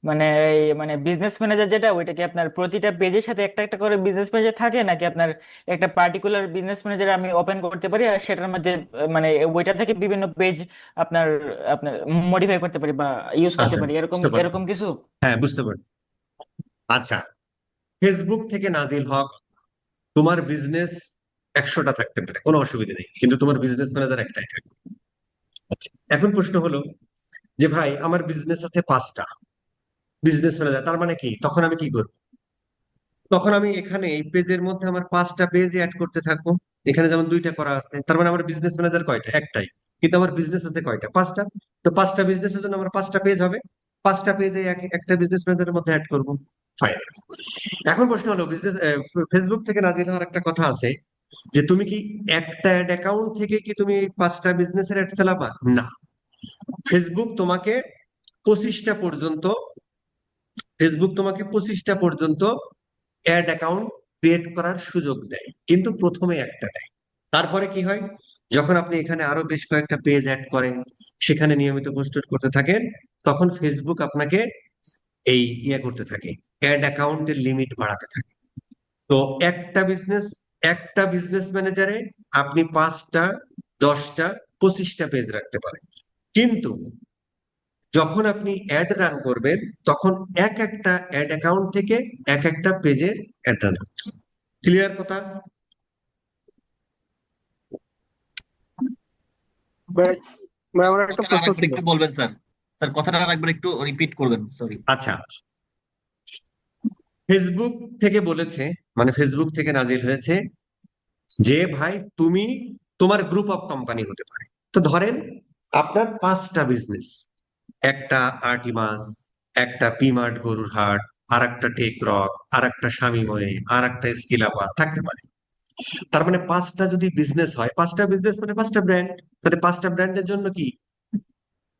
মানে এই মানে বিজনেস ম্যানেজার যেটা, ওইটা কি আপনার প্রতিটা পেজের সাথে একটা একটা করে বিজনেস ম্যানেজার থাকে, নাকি আপনার একটা পার্টিকুলার বিজনেস ম্যানেজার আমি ওপেন করতে পারি আর সেটার মধ্যে মানে ওইটা থেকে বিভিন্ন পেজ আপনার আপনার মডিফাই করতে পারি বা ইউজ করতে আচ্ছা, পারি, এরকম বুঝতে পারছি। এরকম কিছু? হ্যাঁ, বুঝতে পারছি। আচ্ছা, ফেসবুক থেকে নাজিল হক, তোমার বিজনেস 100টা থাকতে পারে, কোনো অসুবিধা নেই, কিন্তু তোমার বিজনেস ম্যানেজার একটাই থাকবে। আচ্ছা, এখন প্রশ্ন হলো যে ভাই আমার বিজনেস আছে 5টা, বিজনেস ম্যানেজার তার মানে কি? তখন আমি কি করব? তখন আমি এখানে এই পেজের মধ্যে আমার 5টা পেজ অ্যাড করতে থাকবো। এখানে যেমন 2টা করা আছে, তার মানে আমার বিজনেস ম্যানেজার কয়টা? একটাই। কিন্তু আমার বিজনেস আছে কয়টা? 5টা। তো 5টা বিজনেসের জন্য আমার 5টা পেজ হবে, 5টা পেজে একটা বিজনেস ম্যানেজারের মধ্যে অ্যাড করবো। ফাইন। এখন প্রশ্ন হলো বিজনেস ফেসবুক থেকে নাজিল হওয়ার একটা কথা আছে যে তুমি কি একটা অ্যাড অ্যাকাউন্ট থেকে কি তুমি 5টা বিজনেসের অ্যাড চালাবা? না, ফেসবুক তোমাকে 25টা পর্যন্ত ফেসবুক তোমাকে 25টা পর্যন্ত অ্যাড অ্যাকাউন্ট ক্রিয়েট করার সুযোগ দেয়, কিন্তু প্রথমে একটা দেয়। তারপরে কি হয়, যখন আপনি এখানে আরো বেশ কয়েকটা পেজ অ্যাড করেন, সেখানে নিয়মিত পোস্ট করতে থাকেন, তখন ফেসবুক আপনাকে এই করতে থাকে, অ্যাড অ্যাকাউন্টের লিমিট বাড়াতে থাকে। তো একটা বিজনেস ম্যানেজারে আপনি 5টা, 10টা, 25টা পেজ রাখতে পারেন। কিন্তু যখন আপনি অ্যাড রান করবেন, তখন এক একটা অ্যাড অ্যাকাউন্ট থেকে এক একটা পেজের অ্যাড রান করতে হবে। ক্লিয়ার কথা? আমার একটা কথাটা প্রশ্ন আরেকবার ছিল। একটু বলবেন স্যার? স্যার, কথাটা আরেকবার একটু রিপিট করবেন, সরি। আচ্ছা, ফেসবুক থেকে বলেছে, মানে ফেসবুক থেকে নাজিল হয়েছে যে ভাই তুমি, তোমার গ্রুপ অফ কোম্পানি হতে পারে। তো ধরেন আপনার 5টা বিজনেস, একটা আর্টিমাস, একটা পিমার্ট গরুর হাট, আর একটা টেকরক, আর একটা স্বামীময়ে, আর একটা স্কিল আপার থাকতে পারে। তার মানে 5টা যদি বিজনেস হয়, 5টা বিজনেস মানে 5টা ব্র্যান্ড, তাহলে 5টা ব্র্যান্ডের জন্য কি,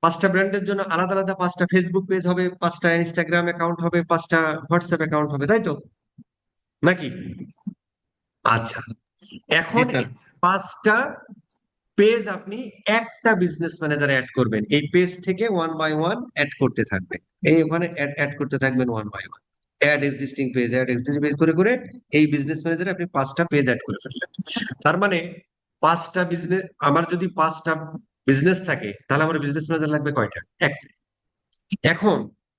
5টা ব্র্যান্ডের জন্য আলাদা আলাদা 5টা ফেসবুক পেজ হবে, 5টা ইনস্টাগ্রাম অ্যাকাউন্ট হবে, 5টা হোয়াটসঅ্যাপ অ্যাকাউন্ট হবে, তাই তো নাকি? আচ্ছা, জি এখন স্যার। 5টা পেজ আপনি একটা বিজনেস ম্যানেজারে অ্যাড করবেন, এই পেজ থেকে 1 বাই 1 অ্যাড করতে থাকবেন, এই ওখানে অ্যাড করতে থাকবেন 1 বাই 1, অ্যাড এক্সিস্টিং পেজ করে করে এই বিজনেস ম্যানেজারে আপনি 5টা পেজ অ্যাড করে ফেললেন। তার মানে 5টা বিজনেস, আমার যদি 5টা বিজনেস থাকে, তাহলে আমার বিজনেস ম্যানেজার লাগবে কয়টা? একটা। এখন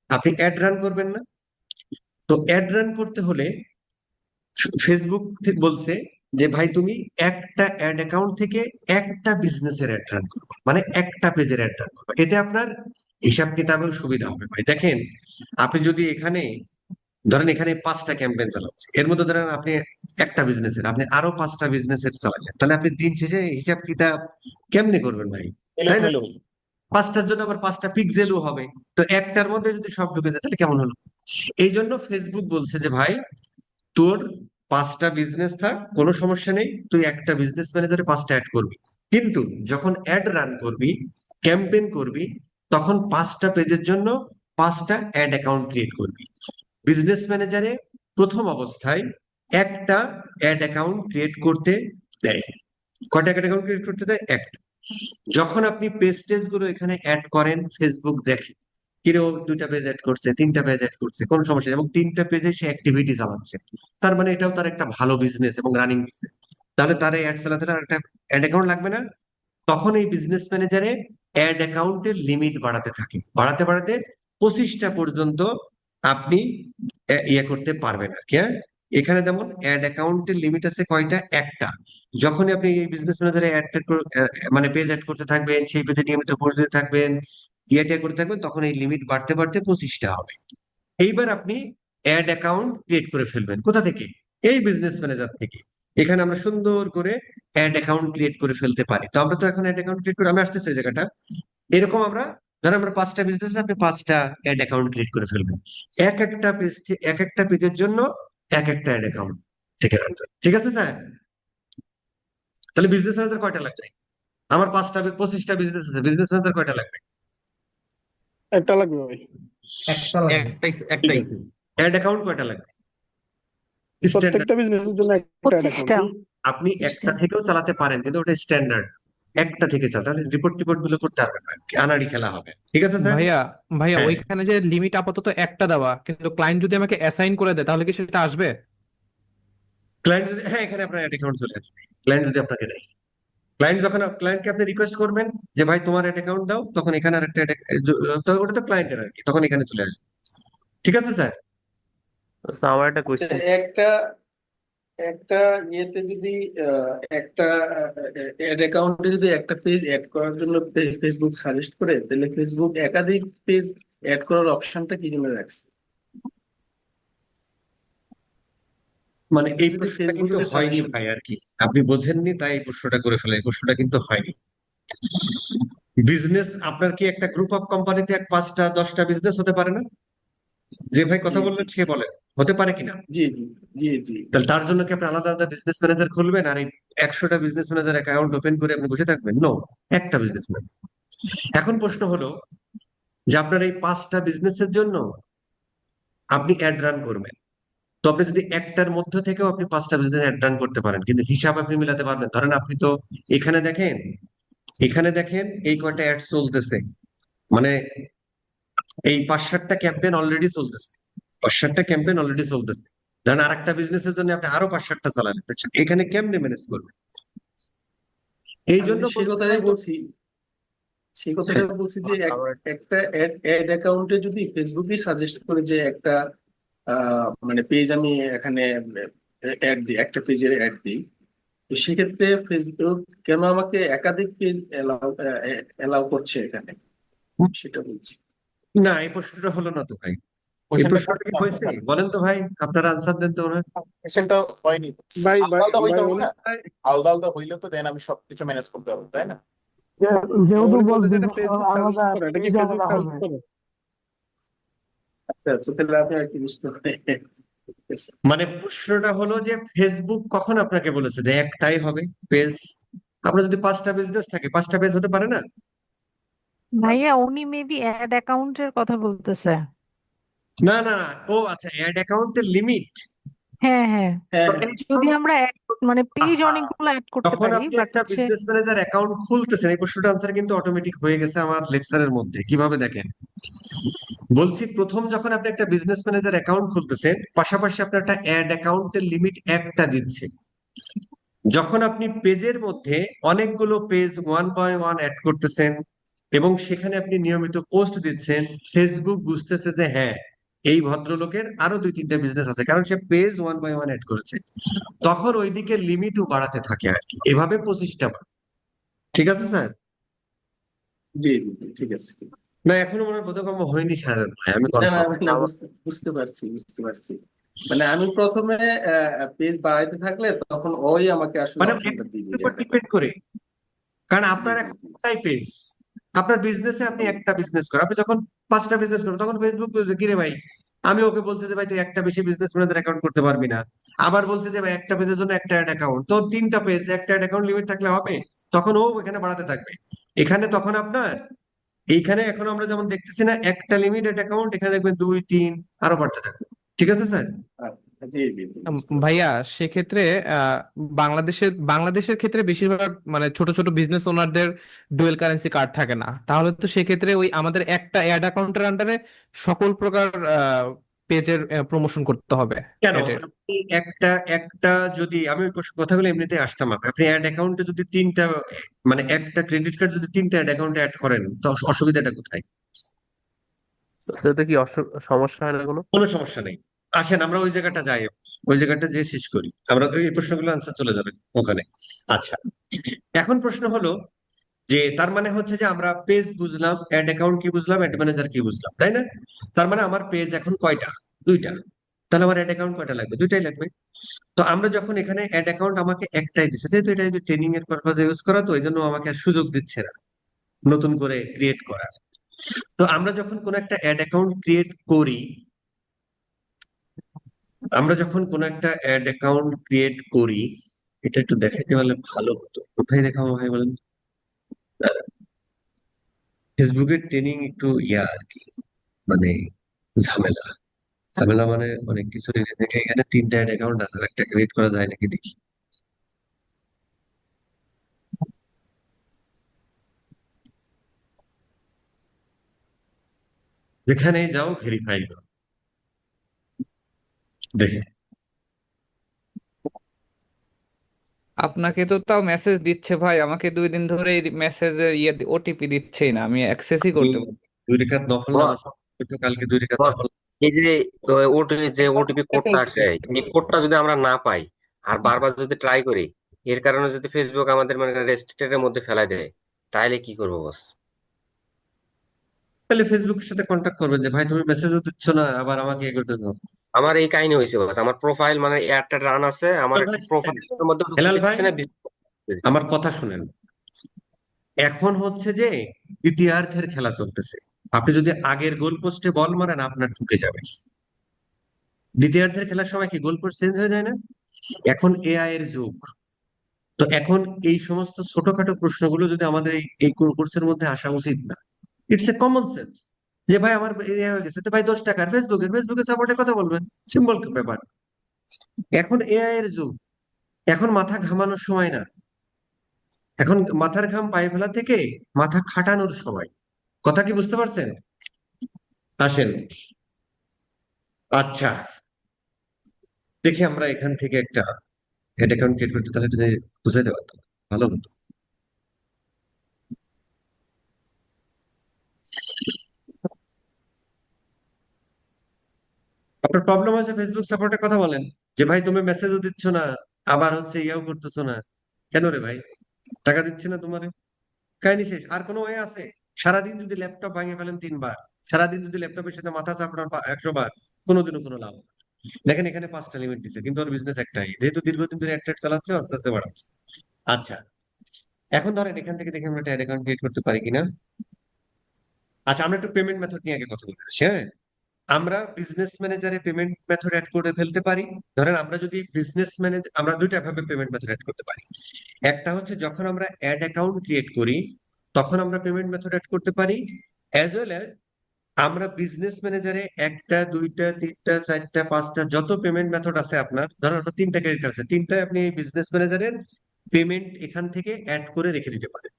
আপনি অ্যাড রান করবেন না, তো অ্যাড রান করতে হলে ফেসবুক বলছে যে ভাই তুমি একটা অ্যাড অ্যাকাউন্ট থেকে একটা বিজনেসের অ্যাড রান করবে, মানে একটা পেজের অ্যাড রান করবে, এতে আপনার হিসাব কিতাবেও সুবিধা হবে। ভাই দেখেন, আপনি যদি এখানে ধরেন এখানে 5টা ক্যাম্পেইন চালাচ্ছে, এর মধ্যে ধরেন আপনি একটা বিজনেসের, আপনি আরো 5টা বিজনেসের চালালেন, তাহলে আপনি দিন শেষে হিসাব কিতাব কেমনে করবেন ভাই? তাই না? 5টার জন্য আবার 5টা পিক্সেলও হবে, তো একটার মধ্যে যদি সব ঢুকে যায় তাহলে কেমন হলো? এই জন্য ফেসবুক বলছে যে ভাই তোর 5টা বিজনেস থাক, কোনো সমস্যা নেই, তুই একটা বিজনেস ম্যানেজারে 5টা অ্যাড করবি, কিন্তু যখন অ্যাড রান করবি, ক্যাম্পেইন করবি, তখন 5টা পেজের জন্য 5টা অ্যাড অ্যাকাউন্ট ক্রিয়েট করবি। বিজনেস ম্যানেজারে প্রথম অবস্থায় একটা অ্যাড অ্যাকাউন্ট ক্রিয়েট করতে দেয়। কয়টা অ্যাড অ্যাকাউন্ট ক্রিয়েট করতে দেয়? একটা। যখন আপনি পেজ টেজ গুলো এখানে অ্যাড করেন, ফেসবুক দেখে, কেউ 2টা পেজ অ্যাড করছে, 3টা পেজ অ্যাড করছে, কোনো সমস্যা নেই, এবং 3টা পেজে সে অ্যাক্টিভিটি চালাচ্ছে, তার মানে এটাও তার একটা ভালো বিজনেস এবং রানিং বিজনেস। তাহলে তার অ্যাড চালাতে হলে আর একটা অ্যাড অ্যাকাউন্ট লাগবে না। তখন এই বিজনেস ম্যানেজারে অ্যাড অ্যাকাউন্টের লিমিট বাড়াতে থাকে, বাড়াতে বাড়াতে 25টা পর্যন্ত আপনি ইয়ে করতে পারবেন আর কি। হ্যাঁ, এখানে যেমন অ্যাড অ্যাকাউন্টের লিমিট আছে কয়টা? একটা। যখনই আপনি এই বিজনেস ম্যানেজারে মানে পেজ অ্যাড করতে থাকবেন, সেই পেজে নিয়মিত পোস্ট দিতে থাকবেন, ইয়েটা করতে থাকবেন, তখন এই লিমিট বাড়তে বাড়তে 25টা হবে। এইবার আপনি অ্যাড অ্যাকাউন্ট ক্রিয়েট করে ফেলবেন কোথা থেকে? এই বিজনেস ম্যানেজার থেকে। এখানে আমরা সুন্দর করে অ্যাড অ্যাকাউন্ট ক্রিয়েট করে ফেলতে পারি। তো আমরা তো এখন অ্যাড অ্যাকাউন্ট ক্রিয়েট করে, আমি আসতেছি এই জায়গাটা, এরকম আমরা ধরো আমরা 5টা বিজনেস, আপনি 5টা অ্যাড অ্যাকাউন্ট ক্রিয়েট করে ফেলবেন, এক একটা পেজ, এক একটা পেজের জন্য এক একটা অ্যাড অ্যাকাউন্ট থেকে রান করবেন। ঠিক আছে স্যার? তাহলে বিজনেস ম্যানেজার কয়টা লাগবে? আমার 25টা বিজনেস আছে, বিজনেস ম্যানেজার কয়টা লাগবে? একটা লাগবে ভাই। একটাই ঠিক একটাই আছে। অ্যাড অ্যাকাউন্ট কয়টা লাগবে? স্ট্যান্ডার্ড। প্রত্যেকটা বিজনেসের জন্য একটা অ্যাকাউন্ট। আপনি একটা থেকেও চালাতে পারেন, কিন্তু ওটা স্ট্যান্ডার্ড, একটা থেকে চালাতে, তাহলে রিপোর্ট গুলো করতে পারবেন না, আনাড়ি খেলা হবে। ঠিক আছে স্যার? ভাইয়া ভাইয়া হ্যাঁ, ওইখানে যে লিমিট আপাতত একটা দেওয়া, কিন্তু ক্লায়েন্ট যদি আমাকে অ্যাসাইন করে দেয় তাহলে কি সেটা আসবে? ক্লায়েন্ট যদি, হ্যাঁ, এখানে আপনার অ্যাড অ্যাকাউন্ট চলে আসবে, ক্লায়েন্ট যদি আপনাকে দেয়। ক্লায়েন্ট যখন ক্লায়েন্টকে আপনি রিকোয়েস্ট করবেন যে ভাই তোমার অ্যাড অ্যাকাউন্ট দাও, তখন এখানে আর একটা তো ওটা তো ক্লায়েন্টের আর কি, তখন এখানে চলে আসবে। ঠিক আছে স্যার? তো আমার একটা আচ্ছা, কোয়েশ্চেন, একটা একটা ইয়েতে যদি একটা অ্যাড অ্যাকাউন্টে যদি একটা পেজ অ্যাড করার জন্য ফেসবুক সাজেস্ট করে, তাহলে ফেসবুক একাধিক পেজ অ্যাড করার অপশনটা কি জন্য রাখছে? মানে এই যদি প্রশ্নটা কিন্তু ফেসবুকে হয়নি সাজেশন, ভাই আর কি, আপনি বোঝেননি তাই এই প্রশ্নটা করে ফেলে, এই প্রশ্নটা কিন্তু হয়নি। বিজনেস আপনার কি একটা গ্রুপ অফ কোম্পানিতে 5টা 10টা বিজনেস হতে পারে না? যে ভাই কথা জি জি বললেন সে বলেন, হতে পারে কিনা? জি জি জি জি। তাহলে তার জন্য কি আপনি আলাদা আলাদা বিজনেস ম্যানেজার খুলবেন আর এই 100টা বিজনেস ম্যানেজার অ্যাকাউন্ট ওপেন করে আপনি বসে থাকবেন? নো, একটা বিজনেস ম্যানেজার। এখন প্রশ্ন হলো যে আপনার এই 5টা বিজনেসের জন্য আপনি অ্যাড রান করবেন, তো আপনি যদি একটার মধ্য থেকেও আপনি 5টা বিজনেস অ্যাড রান করতে পারেন, কিন্তু হিসাব আপনি মিলাতে পারবেন। ধরেন আপনি তো এখানে দেখেন, এখানে দেখেন এই কয়টা অ্যাড চলতেছে, মানে এই 5-7টা ক্যাম্পেইন অলরেডি চলতেছে, 5-7টা ক্যাম্পেইন অলরেডি চলতেছে। ধরেন আর একটা বিজনেসের জন্য আপনি আরো 5-7টা চালাবেন, তো এখানে কেমনে ম্যানেজ করবেন? এই জন্য আমি সেই বলছি কথাটাই ভাই, বলছি, সেই কথাটাই বলছি যে আমার একটা অ্যাড অ্যাকাউন্টে যদি ফেসবুকই সাজেস্ট করে যে একটা মানে পেজ আমি এখানে অ্যাড দিই, একটা পেজের অ্যাড দিই, তো সেক্ষেত্রে ফেসবুক কেন আমাকে একাধিক পেজ এলাও করছে এখানে, সেটা বলছি। না, এই প্রশ্নটা হলো না তো ভাই, এই প্রশ্নটা কি হয়েছে বলেন তো ভাই, আপনারা আনসার দেন তো ওনার। কোশ্চেনটা হয়নি। ভাই ভাই আলাদা হইতে ভাই হবে উনি না, আলাদা আলাদা হইলে তো দেন আমি সবকিছু ম্যানেজ করতে পারবো, তাই না? যেহেতু বলছে এটা ফেসবুক সাজেস্ট করে, এটা কি ফেসবুক সাজেস্ট করে? আচ্ছা আচ্ছা, তাহলে আপনি আর কি বুঝতে পারেন। মানে প্রশ্নটা হলো যে ফেসবুক কখন আপনাকে বলেছে যে একটাই হবে পেজ? আপনার যদি 5টা বিজনেস থাকে, 5টা পেজ হতে পারে না? ভাইয়া উনি মেবি অ্যাড অ্যাকাউন্টের কথা বলতেছে। না না না, ও আচ্ছা, অ্যাড অ্যাকাউন্টের লিমিট। হ্যাঁ হ্যাঁ, হ্যাঁ যদি আমরা মানে পেজ আহা, অনেকগুলো অ্যাড করতে তখন পারি, আপনি বাট একটা হচ্ছে বিজনেস ম্যানেজার অ্যাকাউন্ট খুলতেছেন, এই প্রশ্নটা আনসার কিন্তু অটোমেটিক হয়ে গেছে আমার লেকচারের মধ্যে। কিভাবে দেখেন বলছি, প্রথম যখন আপনি একটা বিজনেস ম্যানেজার অ্যাকাউন্ট খুলতেছেন, পাশাপাশি আপনার একটা অ্যাড অ্যাকাউন্টের লিমিট একটা দিচ্ছে। যখন আপনি পেজের মধ্যে অনেকগুলো পেজ 1 বাই 1 অ্যাড করতেছেন এবং সেখানে আপনি নিয়মিত পোস্ট দিচ্ছেন, ফেসবুক বুঝতেছে যে হ্যাঁ, এই ভদ্রলোকের আরো 2-3টা বিজনেস আছে, কারণ সে পেজ 1 বাই 1 অ্যাড করেছে, তখন ওইদিকে লিমিটও বাড়াতে থাকে আর কি, এভাবে 25টা। ঠিক আছে স্যার? জি জি জি, ঠিক আছে ঠিক আছে। না, এখনো মনে হয় বোধগম্য হয়নি শাহজাদ ভাই, আমি না না কনফার্ম। আমি না বুঝতে বুঝতে পারছি বুঝতে পারছি। মানে আমি প্রথমে পেজ বাড়াইতে থাকলে তখন ওই আমাকে আসলে মানে অপশনটা দিবে উপর ডিপেন্ড করে, কারণ আপনার জি এখন জি একটাই পেজ, আপনার বিজনেসে আপনি একটা বিজনেস করেন, আপনি যখন 5টা বিজনেস করবেন তখন ফেসবুক বলছে কিরে ভাই, আমি ওকে বলছি যে ভাই তুই একটা বেশি বিজনেস ম্যানেজার অ্যাকাউন্ট করতে পারবি না, আবার বলছে যে ভাই একটা পেজের জন্য একটা অ্যাড অ্যাকাউন্ট, তো 3টা পেজ একটা অ্যাড অ্যাকাউন্ট লিমিট থাকলে হবে, তখন ও এখানে বাড়াতে থাকবে। এখানে তখন আপনার এইখানে এখন আমরা যেমন দেখতেছি না একটা লিমিটেড অ্যাকাউন্ট, এখানে দেখবেন 2, 3 আরো বাড়তে থাকবে। ঠিক আছে স্যার? জি জি জি, বুঝতে পারছি। ভাইয়া সেক্ষেত্রে আহ, বাংলাদেশের ক্ষেত্রে বেশিরভাগ মানে ছোট ছোট বিজনেস ওনারদের ডুয়েল কারেন্সি কার্ড থাকে না, তাহলে তো সেক্ষেত্রে ওই আমাদের একটা অ্যাড অ্যাকাউন্টের আন্ডারে সকল প্রকার পেজের প্রমোশন করতে হবে কেন অ্যাডের। আপনি একটা একটা যদি আমি ওই কথাগুলো এমনিতে আসতাম, আপনি অ্যাড অ্যাকাউন্টে যদি তিনটা, মানে একটা ক্রেডিট কার্ড যদি তিনটা অ্যাড অ্যাকাউন্টে অ্যাড করেন তো অসুবিধাটা কোথায়? তাতে কি সমস্যা হয় না কোনো? কোনো সমস্যা নেই। আসেন আমরা ওই জায়গাটা যাই, ওই জায়গাটা যে শেষ করি, আমরা এই প্রশ্নগুলো আনসার চলে যাবে ওখানে। আচ্ছা, এখন প্রশ্ন হলো যে তার মানে হচ্ছে যে আমরা পেজ বুঝলাম, অ্যাড অ্যাকাউন্ট কি বুঝলাম, অ্যাড ম্যানেজার কি বুঝলাম, তাই না? তার মানে আমার পেজ এখন কয়টা? দুইটা। তাহলে আমার অ্যাড অ্যাকাউন্ট কয়টা লাগবে? দুইটাই লাগবে। তো আমরা যখন এখানে অ্যাড অ্যাকাউন্ট আমাকে একটাই দিচ্ছে, যেহেতু এটা ট্রেনিং এর পারপাজে ইউজ করা, তো এই জন্য আমাকে আর সুযোগ দিচ্ছে না নতুন করে ক্রিয়েট করার। তো আমরা যখন কোন একটা অ্যাড অ্যাকাউন্ট ক্রিয়েট করি, এটা একটু দেখাতে পারলে ভালো হতো। কোথায় দেখাবো ভাই বলেন? ফেসবুকের ট্রেনিং একটু আর কি, মানে ঝামেলা। ঝামেলা মানে অনেক কিছু রেখে দেখে এখানে তিনটা অ্যাড অ্যাকাউন্ট আছে, একটা ক্রিয়েট করা যায় নাকি দেখি। যেখানে যাও ভেরিফাই করো, দেখে। আপনাকে তো তাও মেসেজ দিচ্ছে ভাই, আমাকে 2 দিন ধরে এই মেসেজের ওটিপি দিচ্ছেই না, আমি অ্যাক্সেসই করতে পারছি দুই রেখাত নফল নামাজ হয়তো কালকে দুই রেখাত বস, নফল। এই যে ওটিপি কোডটা আসে, এই কোডটা যদি আমরা না পাই আর বারবার যদি ট্রাই করি, এর কারণে যদি ফেসবুক আমাদের মানে রেস্ট্রিক্টেড এর মধ্যে ফেলাই দেয়, তাহলে কি করবো বস? তাহলে ফেসবুকের সাথে কন্ট্যাক্ট করবে যে ভাই তুমি মেসেজও দিচ্ছ না, আবার আমাকে ইয়ে করতেছো। আমার এই কাহিনী হয়েছে বস, আমার প্রোফাইল মানে একটা রান আছে, আমার হেলাল একটা ভাই শুনেন, প্রোফাইলের মধ্যে ঢুকতে হেলাল ভাই দিচ্ছে না আমার কথা শুনেন। এখন হচ্ছে যে দ্বিতীয়ার্ধের খেলা চলতেছে। আপনি যদি আগের গোল পোস্টে বল মারেন আপনার ঢুকে যাবে। দ্বিতীয়ার্ধের খেলার সময় কি গোল পোস্ট চেঞ্জ হয়ে যায় না? এখন এআই এর যুগ। তো এখন এই সমস্ত ছোটখাটো প্রশ্নগুলো যদি আমাদের এই কোর্সের মধ্যে আসা উচিত না। ইটস এ কমন সেন্স যে ভাই আমার এরিয়া হয়ে গেছে, তো ভাই 10 টাকার ফেসবুকে সাপোর্টে কথা বলবেন, সিম্পল ব্যাপার। এখন এআই এর যুগ, এখন মাথা ঘামানোর সময় না, এখন মাথার ঘাম পায়ে ফেলা থেকে মাথা খাটানোর সময়। কথা কি বুঝতে পারছেন? আসেন, আচ্ছা, দেখি আমরা এখান থেকে একটা হেড অ্যাকাউন্ট ক্রিয়েট করতে, তাহলে যদি বুঝাইতে পারতাম ভালো হতো। আপনার প্রবলেম আছে ফেসবুক সাপোর্টের কথা বলেন, যে ভাই তুমি মেসেজও দিচ্ছ না, আবার হচ্ছে ইয়াও করতেছো না, কেন রে ভাই? টাকা দিচ্ছে না তোমারে? কাহিনী শেষ। আর কোনো ওয়ে আছে? সারাদিন যদি ল্যাপটপ ভাঙে ফেলেন 3 বার, সারাদিন যদি ল্যাপটপের সাথে মাথা চাপড়ান 100 বার, কোনোদিনও কোনো লাভ হবে না। দেখেন এখানে 5টা লিমিট দিচ্ছে, কিন্তু ওর বিজনেস একটাই, যেহেতু দীর্ঘদিন ধরে একটা চালাচ্ছে, আস্তে আস্তে বাড়াচ্ছে। আচ্ছা, এখন ধরেন এখান থেকে দেখে আমরা একটা অ্যাকাউন্ট ক্রিয়েট করতে পারি কিনা। আচ্ছা, আমরা একটু পেমেন্ট মেথড নিয়ে আগে কথা বলে আসি, হ্যাঁ? আমরা বিজনেস ম্যানেজারে পেমেন্ট মেথড অ্যাড করে ফেলতে পারি। ধরেন আমরা যদি বিজনেস ম্যানেজার, আমরা দুইটা ভাবে পেমেন্ট মেথড অ্যাড করতে পারি। একটা হচ্ছে যখন আমরা অ্যাড অ্যাকাউন্ট ক্রিয়েট করি তখন আমরা পেমেন্ট মেথড অ্যাড করতে পারি, অ্যাজ ওয়েল অ্যাজ আমরা বিজনেস ম্যানেজারে একটা, দুইটা, তিনটা, চারটা, পাঁচটা যত পেমেন্ট মেথড আছে আপনার, ধরেন আপনার 3টা ক্রেডিট কার্ড আছে, 3টায় আপনি বিজনেস ম্যানেজারের পেমেন্ট এখান থেকে অ্যাড করে রেখে দিতে পারেন।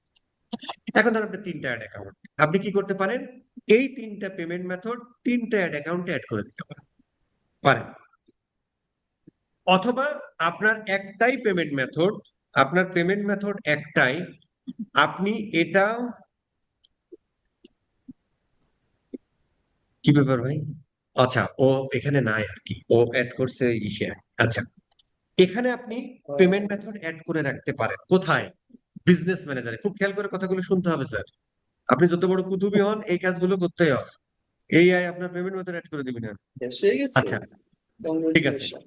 এখন ধরেন আপনার 3টা অ্যাড অ্যাকাউন্ট, আপনি কি করতে পারেন? এই 3টা পেমেন্ট মেথড 3টা অ্যাড অ্যাকাউন্টে অ্যাড করে দিতে পারেন। পারেন। অথবা আপনার একটাই পেমেন্ট মেথড, আপনার পেমেন্ট মেথড একটাই, আপনি এটা কি ব্যাপার ভাই? আচ্ছা, ও এখানে নাই আর কি, ও অ্যাড করছে ইসে। আচ্ছা, এখানে আপনি পেমেন্ট মেথড অ্যাড করে রাখতে পারেন। কোথায়? বিজনেস ম্যানেজারে। খুব খেয়াল করে কথাগুলো শুনতে হবে স্যার। আপনি যত বড় কুতুবি হন এই কাজগুলো করতেই হবে। এই আই আপনার পেমেন্ট মেথড অ্যাড করে দিবেন। শেষ হয়ে গেছে, আচ্ছা, ঠিক আছে, কংগ্রেচুলেশন।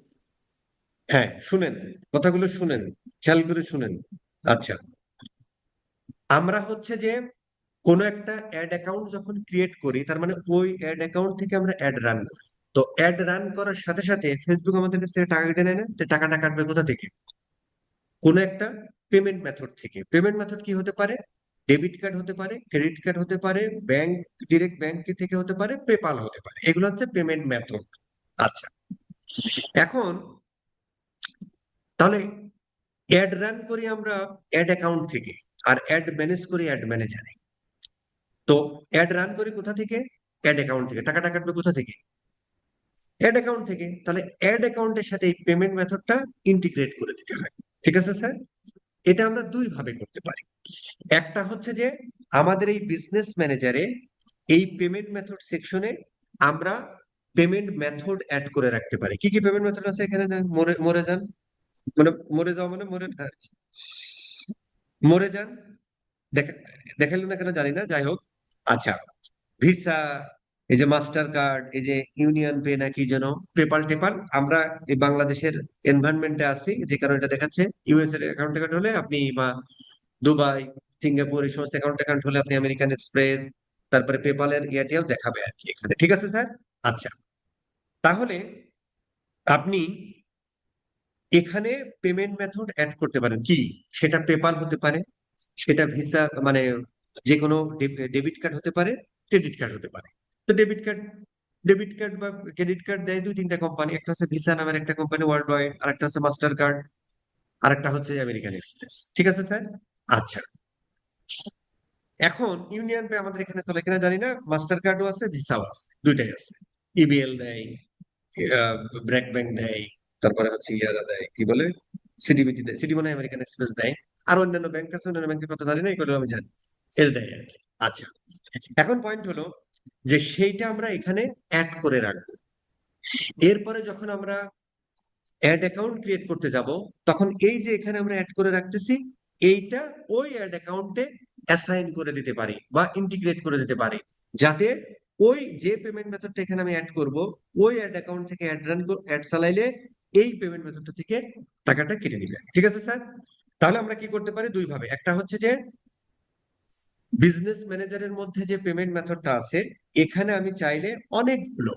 হ্যাঁ শুনেন, কথাগুলো শুনেন, খেয়াল করে শুনেন। আচ্ছা, আমরা হচ্ছে যে কোন একটা অ্যাড অ্যাকাউন্ট যখন ক্রিয়েট করি, তার মানে ওই অ্যাড অ্যাকাউন্ট থেকে আমরা অ্যাড রান করি। তো অ্যাড রান করার সাথে সাথে ফেসবুক আমাদের কাছ থেকে টাকা কেটে নেয় না? তো টাকাটা কাটবে কোথা থেকে? কোন একটা পেমেন্ট মেথড থেকে। পেমেন্ট মেথড কি হতে পারে? ডেবিট কার্ড হতে পারে, ক্রেডিট কার্ড হতে পারে, ব্যাংক, ডিরেক্ট ব্যাংক থেকে হতে পারে, পেপাল হতে পারে। এগুলো হচ্ছে পেমেন্ট মেথড। আচ্ছা, এখন তাহলে অ্যাড রান করি আমরা অ্যাড অ্যাকাউন্ট থেকে, আর অ্যাড ম্যানেজ করি অ্যাড ম্যানেজারে। তো অ্যাড রান করি কোথা থেকে? অ্যাড অ্যাকাউন্ট থেকে। টাকাটা কাটবে কোথা থেকে? অ্যাড অ্যাকাউন্ট থেকে। তাহলে অ্যাড অ্যাকাউন্টের সাথে এই পেমেন্ট মেথডটা ইন্টিগ্রেট করে দিতে হয়। ঠিক আছে স্যার? এটা আমরা দুই ভাবে করতে পারি। একটা হচ্ছে যে আমাদের এই বিজনেস ম্যানেজারে এই পেমেন্ট মেথড সেকশনে আমরা পেমেন্ট মেথড অ্যাড করে রাখতে পারি। কি কি পেমেন্ট মেথড আছে এখানে? মরে মরে যান, মানে মরে যাওয়া মানে মরে না আর কি। মরে যান, দেখালেন না কেন জানি না, যাই হোক। আচ্ছা, ভিসা, এই যে মাস্টার কার্ড, এই যে ইউনিয়ন পে নাকি যেন, পেপাল টেপাল। আমরা এই বাংলাদেশের এনভায়রনমেন্টে আছি যে কারণে এটা দেখাচ্ছে। ইউএস এর অ্যাকাউন্ট হলে আপনি, বা দুবাই, সিঙ্গাপুর, এই সমস্ত অ্যাকাউন্ট হলে আপনি আমেরিকান এক্সপ্রেস, তারপরে পেপালের ইয়াটিও দেখাবে আর কি এখানে। ঠিক আছে স্যার? আচ্ছা, তাহলে আপনি এখানে পেমেন্ট মেথড অ্যাড করতে পারেন। কি সেটা? পেপাল হতে পারে, সেটা ভিসা মানে যে কোনো ডেবিট কার্ড হতে পারে, ক্রেডিট কার্ড হতে পারে। তো ডেবিট কার্ড বা ক্রেডিট কার্ড দেয় দুই তিনটা কোম্পানি। একটা হচ্ছে ভিসা নামের একটা কোম্পানি ওয়ার্ল্ড ওয়াইড, আর একটা হচ্ছে মাস্টার কার্ড, আর একটা হচ্ছে আমেরিকান এক্সপ্রেস। ঠিক আছে স্যার? আচ্ছা, এখন ইউনিয়ন পে আমাদের এখানে চলে কিনা জানি না। মাস্টার কার্ডও আছে, ভিসাও আছে, দুইটাই আছে। ইবিএল দেয়, ব্র্যাক ব্যাংক দেয়, তারপরে হচ্ছে ইয়ারা দেয়, কি বলে, সিডিবিটি দেয়, সিডি মানে আমেরিকান এক্সপ্রেস দেয়। আর অন্যান্য ব্যাংক আছে, অন্যান্য ব্যাংকের কথা জানি না, এগুলো আমি জানি, এল দেয় আর কি। আচ্ছা, এখন পয়েন্ট হলো যে সেইটা আমরা এখানে অ্যাড করে রাখবো। এরপরে যখন আমরা অ্যাড অ্যাকাউন্ট ক্রিয়েট করতে যাব, তখন এই যে এখানে আমরা অ্যাড করে রাখতেছি, এইটা ওই অ্যাড অ্যাকাউন্টে অ্যাসাইন করে দিতে পারি বা ইন্টিগ্রেট করে দিতে পারি, যাতে ওই যে পেমেন্ট মেথডটা এখানে আমি অ্যাড করব, ওই অ্যাড অ্যাকাউন্ট থেকে অ্যাড চালাইলে এই পেমেন্ট মেথডটা থেকে টাকাটা কেটে দিবে। ঠিক আছে স্যার? তাহলে আমরা কি করতে পারি দুই ভাবে। একটা হচ্ছে যে বিজনেস ম্যানেজারের মধ্যে যে পেমেন্ট মেথডটা আছে, এখানে আমি চাইলে অনেকগুলো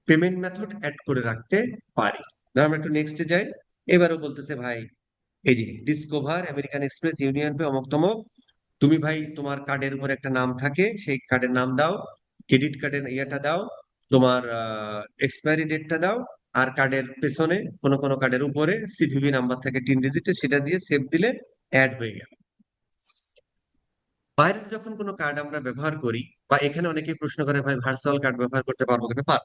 পেমেন্ট মেথড অ্যাড করে রাখতে পারি। ধর আমরা একটু নেক্সটে যাই। এবারও বলতেছে ভাই, এই যে discover, American express, union pay, অমুক তমক, তুমি ভাই তোমার কার্ডের উপর একটা নাম থাকে, সেই কার্ডের নাম দাও, ক্রেডিট কার্ডের ইয়েটা দাও, তোমার এক্সপায়ারি ডেটটা দাও, আর কার্ডের পেছনে কোনো কোনো কার্ডের উপরে সিভিভি নাম্বার থাকে 3 ডিজিটে, সেটা দিয়ে সেভ দিলে অ্যাড হয়ে গেল। বাইরে যখন কোনো কার্ড আমরা ব্যবহার করি, বা এখানে অনেকে প্রশ্ন করে ভাই ভার্চুয়াল কার্ড ব্যবহার করতে পারবো কিনা? পার।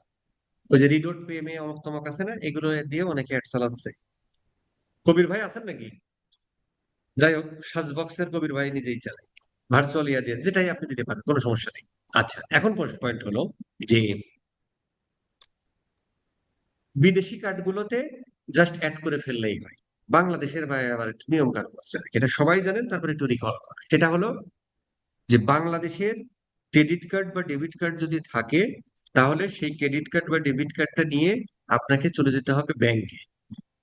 ওই যে রিডোট পে মে অমুক তমক আছে না, এগুলো দিয়ে অনেকে অ্যাড চালাচ্ছে। কবির ভাই আছেন নাকি? যাই হোক, সাজবক্সের কবির ভাই নিজেই চালায়, ভার্চুয়াল ইয়া দিয়ে, যেটাই আপনি দিতে পারেন, কোনো সমস্যা নেই। আচ্ছা, এখন পয়েন্ট হলো যে বিদেশি কার্ডগুলোতে জাস্ট অ্যাড করে ফেললেই হয়। বাংলাদেশের ভাই আবার একটু নিয়ম কানুন আছে, এটা সবাই জানেন, তারপরে একটু রিকল করে। সেটা হলো যে বাংলাদেশের ক্রেডিট কার্ড বা ডেবিট কার্ড যদি থাকে, তাহলে সেই ক্রেডিট কার্ড বা ডেবিট কার্ডটা নিয়ে আপনাকে চলে যেতে হবে ব্যাংকে।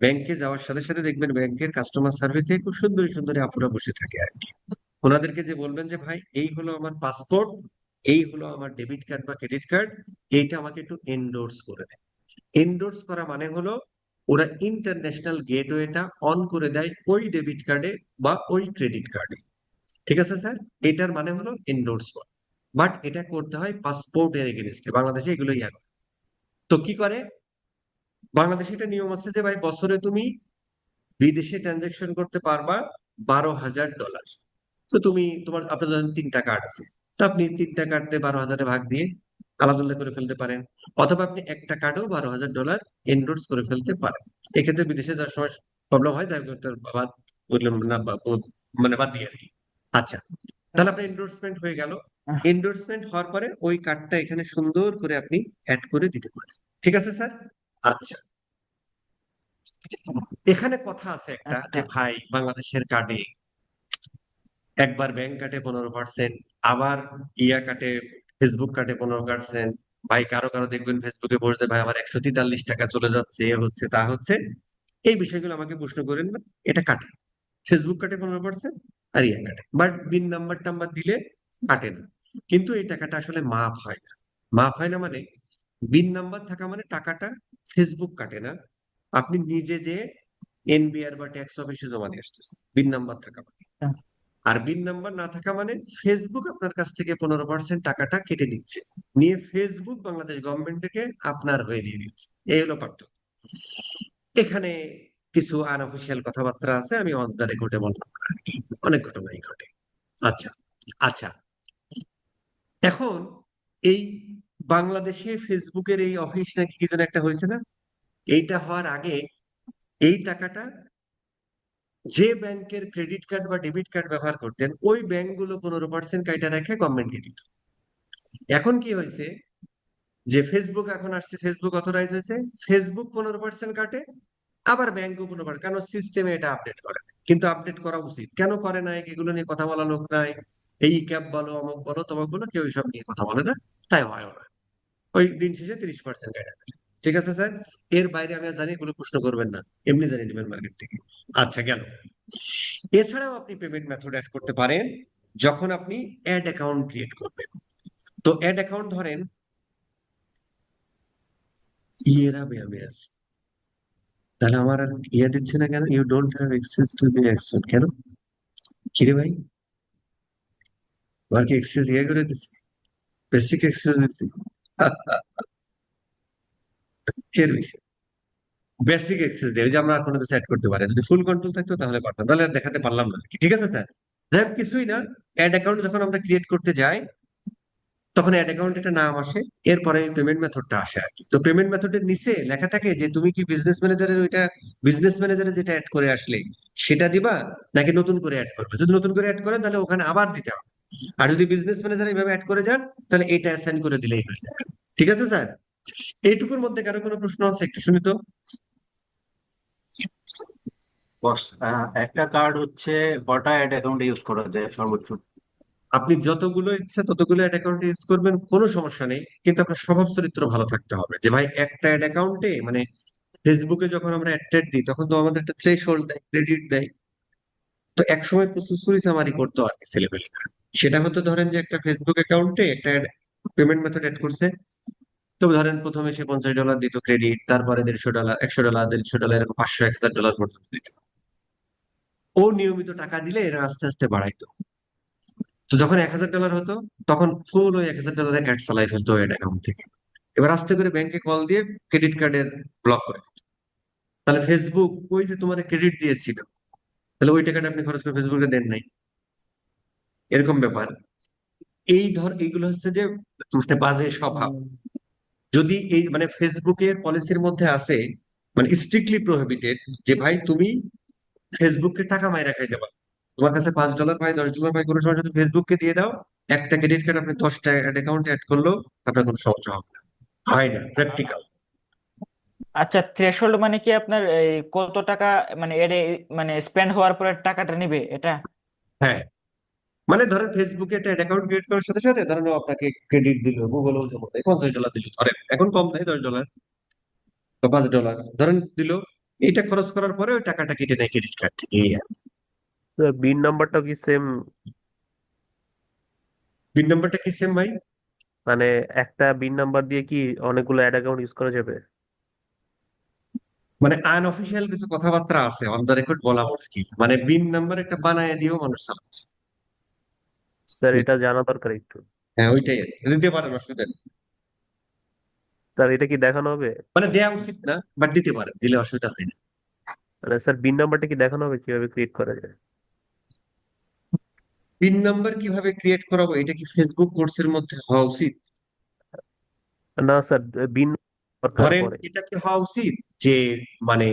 ব্যাংকে যাওয়ার সাথে সাথে দেখবেন ব্যাংকের কাস্টমার সার্ভিসে খুব সুন্দরী সুন্দরী আপুরা বসে থাকে আর কি। ওনাদেরকে যে বলবেন যে ভাই এই হলো আমার পাসপোর্ট, এই হলো আমার ডেবিট কার্ড বা ক্রেডিট কার্ড, এইটা আমাকে একটু এন্ডোর্স করে দেয়। এন্ডোর্স করা মানে হলো ওরা ইন্টারন্যাশনাল গেটওয়েটা অন করে দেয় ওই ডেবিট কার্ডে বা ওই ক্রেডিট কার্ডে। ঠিক আছে স্যার? এটার মানে হলো এন্ডোর্স করা। বাট এটা করতে হয় পাসপোর্টের এগেনস্টে, বাংলাদেশে এগুলো ইয়া করে। তো কি করে বাংলাদেশে? এটা নিয়ম আছে যে ভাই বছরে তুমি বিদেশে ট্রানজাকশন করতে পারবা $12,000। তো তুমি আপনার ধরেন 3টা কার্ড আছে, তো আপনি 3টা কার্ডে 12,000 ভাগ দিয়ে আলাদা আলাদা করে ফেলতে পারেন, অথবা আপনি একটা কার্ডেও $12,000 এন্ডোর্স করে ফেলতে পারেন। এক্ষেত্রে বিদেশে যাওয়ার সময় প্রবলেম হয়, যাই হোক, তার বাদ বললাম না, মানে বাদ দিয়ে আর কি। আচ্ছা, তাহলে আপনার এন্ডোর্সমেন্ট হয়ে গেল। এন্ডোর্সমেন্ট হওয়ার পরে ওই কার্ডটা এখানে সুন্দর করে আপনি অ্যাড করে দিতে পারেন। ঠিক আছে স্যার? আচ্ছা, এখানে কথা আছে একটা যে ভাই বাংলাদেশের কার্ডে একবার ব্যাংক কাটে 15%, আবার ইয়া কাটে, ফেসবুক কাটে 15%। ভাই কারো কারো দেখবেন ফেসবুকে বসে ভাই আমার 143 টাকা চলে যাচ্ছে, এ হচ্ছে তা হচ্ছে। এই বিষয়গুলো আমাকে প্রশ্ন করেন না, এটা কাটে। ফেসবুক কাটে 15%, আর ইয়া কাটে, বাট বিন নাম্বার টাম্বার দিলে কাটে না। কিন্তু এই টাকাটা আসলে মাফ হয় না। মাফ হয় না মানে, বিন নাম্বার থাকা মানে টাকাটা ফেসবুক কাটে না, আপনি নিজে যে এনবিআর বা ট্যাক্স অফিসে জমা দিয়ে আসতেছেন বিন নাম্বার থাকা মানে। আর বিন নাম্বার না থাকা মানে ফেসবুক আপনার কাছ থেকে 15% টাকাটা কেটে নিচ্ছে, নিয়ে ফেসবুক বাংলাদেশ গভর্নমেন্টকে আপনার হয়ে দিয়ে দিচ্ছে। এই হলো পার্থক্য। এখানে কিছু আনঅফিসিয়াল কথাবার্তা আছে, আমি অন দ্য রেকর্ডে বললাম না আর কি, অনেক ঘটনাই ঘটে। আচ্ছা আচ্ছা, এখন এই বাংলাদেশে ফেসবুকের এই অফিস নাকি কি যেন একটা হয়েছে না, এইটা হওয়ার আগে এই টাকাটা যে ব্যাংকের ক্রেডিট কার্ড বা ডেবিট কার্ড ব্যবহার করতেন ওই ব্যাংকগুলো 15% কাইটা রেখে গভর্নমেন্টকে দিত। এখন কি হয়েছে যে ফেসবুক এখন আসছে, ফেসবুক অথরাইজ হয়েছে, ফেসবুক 15% কাটে, আবার ব্যাংকও 15%, কেন সিস্টেমে এটা আপডেট করে না। কিন্তু আপডেট করা উচিত, কেন করে না এগুলো নিয়ে কথা বলা লোক নাই। এই ক্যাব বলো, অমুক বলো, তমুক বলো, কেউ সব নিয়ে কথা বলে না, তাই হয় না। ওই দিন শেষে 30% কাটা ফেলে। ঠিক আছে স্যার, এর বাইরে আমি আর জানি এগুলো প্রশ্ন করবেন না, এমনি জানি নেবেন মার্কেট থেকে। আচ্ছা গেল। এছাড়াও আপনি পেমেন্ট মেথড অ্যাড করতে পারেন যখন আপনি অ্যাড অ্যাকাউন্ট ক্রিয়েট করবেন। তো অ্যাড অ্যাকাউন্ট ধরেন ইয়েরাবে আমি আছি, তাহলে আমার আর ইয়ে দিচ্ছে না কেন, you don't have access to the action, কেন কিরে ভাই, আমার কি অ্যাক্সেস ইয়ে করে দিচ্ছে, বেসিক অ্যাক্সেস দিচ্ছে এর বিষয়, বেসিক অ্যাক্সেস দিয়ে যে আমরা আর কোনো কিছু অ্যাড করতে পারি, যদি ফুল কন্ট্রোল থাকতো তাহলে পারতাম, তাহলে আর দেখাতে পারলাম না। ঠিক আছে স্যার, যাই হোক, কিছুই না। অ্যাড অ্যাকাউন্ট যখন আমরা ক্রিয়েট করতে যাই তখন অ্যাড অ্যাকাউন্ট একটা নাম আসে, এরপরে পেমেন্ট মেথডটা আসে আর কি। তো পেমেন্ট মেথডের নিচে লেখা থাকে যে তুমি কি বিজনেস ম্যানেজারের ওইটা, বিজনেস ম্যানেজারে যেটা অ্যাড করে আসলে সেটা দিবা নাকি নতুন করে অ্যাড করবে। যদি নতুন করে অ্যাড করেন তাহলে ওখানে আবার দিতে হবে, আর যদি বিজনেস ম্যানেজার এইভাবে অ্যাড করে যান তাহলে এটা অ্যাসাইন করে দিলেই হয়ে যায়। ঠিক আছে স্যার, এইটুকুর মধ্যে কারো কোনো প্রশ্ন আছে একটু শুনি তো। বস, একটা কার্ড হচ্ছে কটা অ্যাড অ্যাকাউন্টে ইউজ করা যায় সর্বোচ্চ? আপনি যতগুলো ইচ্ছা ততগুলো অ্যাড অ্যাকাউন্ট ইউজ করবেন, কোনো সমস্যা নেই, কিন্তু আপনার স্বভাব চরিত্র ভালো থাকতে হবে। যে ভাই একটা অ্যাড অ্যাকাউন্টে মানে ফেসবুকে যখন আমরা অ্যাড দিই তখন তো আমাদের একটা থ্রেশহোল্ড দেয়, ক্রেডিট দেয়। তো একসময় প্রচুর চুরিচামারি করতো আর কি ছেলেপেলেরা। সেটা হতো ধরেন যে একটা ফেসবুক অ্যাকাউন্টে একটা পেমেন্ট মেথড অ্যাড করছে, তো ধরেন প্রথমে সে $50 দিত ক্রেডিট, তারপরে $150, $100, $150, এরকম $500, $1000 পর্যন্ত দিত। ও নিয়মিত টাকা দিলে এরা আস্তে আস্তে বাড়াইতো। তো যখন $1000 হতো তখন ফুল ওই $1000 অ্যাড চালাই ফেলতো ওই অ্যাকাউন্ট থেকে। এবার আস্তে করে ব্যাংকে কল দিয়ে ক্রেডিট কার্ডের ব্লক করে দিত। তাহলে ফেসবুক ওই যে তোমার ক্রেডিট দিয়েছিল, তাহলে ওই টাকাটা আপনি খরচ করে ফেসবুকে দেন নাই, এরকম ব্যাপার। এইগুলো হচ্ছে যে মানে বাজে স্বভাব। যদি এই মানে ফেসবুকের পলিসির মধ্যে আছে, মানে স্ট্রিক্টলি প্রহিবিটেড, যে ভাই তুমি ফেসবুককে টাকা মাইরা খাইতে পারো, তোমার কাছে $5 পাই, $10 পাই, কোনো সময় যদি ফেসবুককে দিয়ে দাও, একটা ক্রেডিট কার্ড আপনি 10টা অ্যাকাউন্টে অ্যাড করলেও আপনার কোনো সমস্যা হবে না, হয় না প্র্যাকটিক্যাল। আচ্ছা, থ্রেশহোল্ড মানে কি আপনার এই কত টাকা মানে এর মানে স্পেন্ড হওয়ার পরে টাকাটা নিবে এটা? হ্যাঁ, মানে ধরেন ফেসবুকে একটা অ্যাকাউন্ট ক্রিয়েট করার সাথে সাথে ধরেন ও আপনাকে ক্রেডিট দিল, গুগলও যেমন দেয় $50 দিল, ধরেন এখন কম দেয় $10 বা $5 ধরেন দিল, এইটা খরচ করার পরে ওই টাকাটা কেটে নেয় ক্রেডিট কার্ড থেকে, এই আর কি। বিন নাম্বারটাও কি সেম? পিন নাম্বারটা কি সেম ভাই? মানে একটা বিন নাম্বার দিয়ে কি অনেকগুলো অ্যাড অ্যাকাউন্ট ইউজ করা যাবে? মানে আনঅফিসিয়াল কিছু কথাবার্তা আছে, অন দ্য রেকর্ড বলা মুশকিল, মানে বিন নাম্বার একটা বানায় দিয়েও মানুষ চালাচ্ছে। স্যার এটা জানা দরকার একটু। হ্যাঁ ওইটাই আর কি। দিতে পারেন, অসুবিধা নেই। স্যার এটা কি দেখানো হবে? মানে দেয়া উচিত না, বাট দিতে পারেন, দিলে অসুবিধা হয় না। মানে স্যার বিন নাম্বারটা কি দেখানো হবে কিভাবে ক্রিয়েট করা যায়? পিন নাম্বার কিভাবে ক্রিয়েট করাবো এটা কি ফেসবুক কোর্সের মধ্যে হওয়া উচিত? না স্যার, বিন দরকার ধরেন পরে। এটা কি হওয়া উচিত যে মানে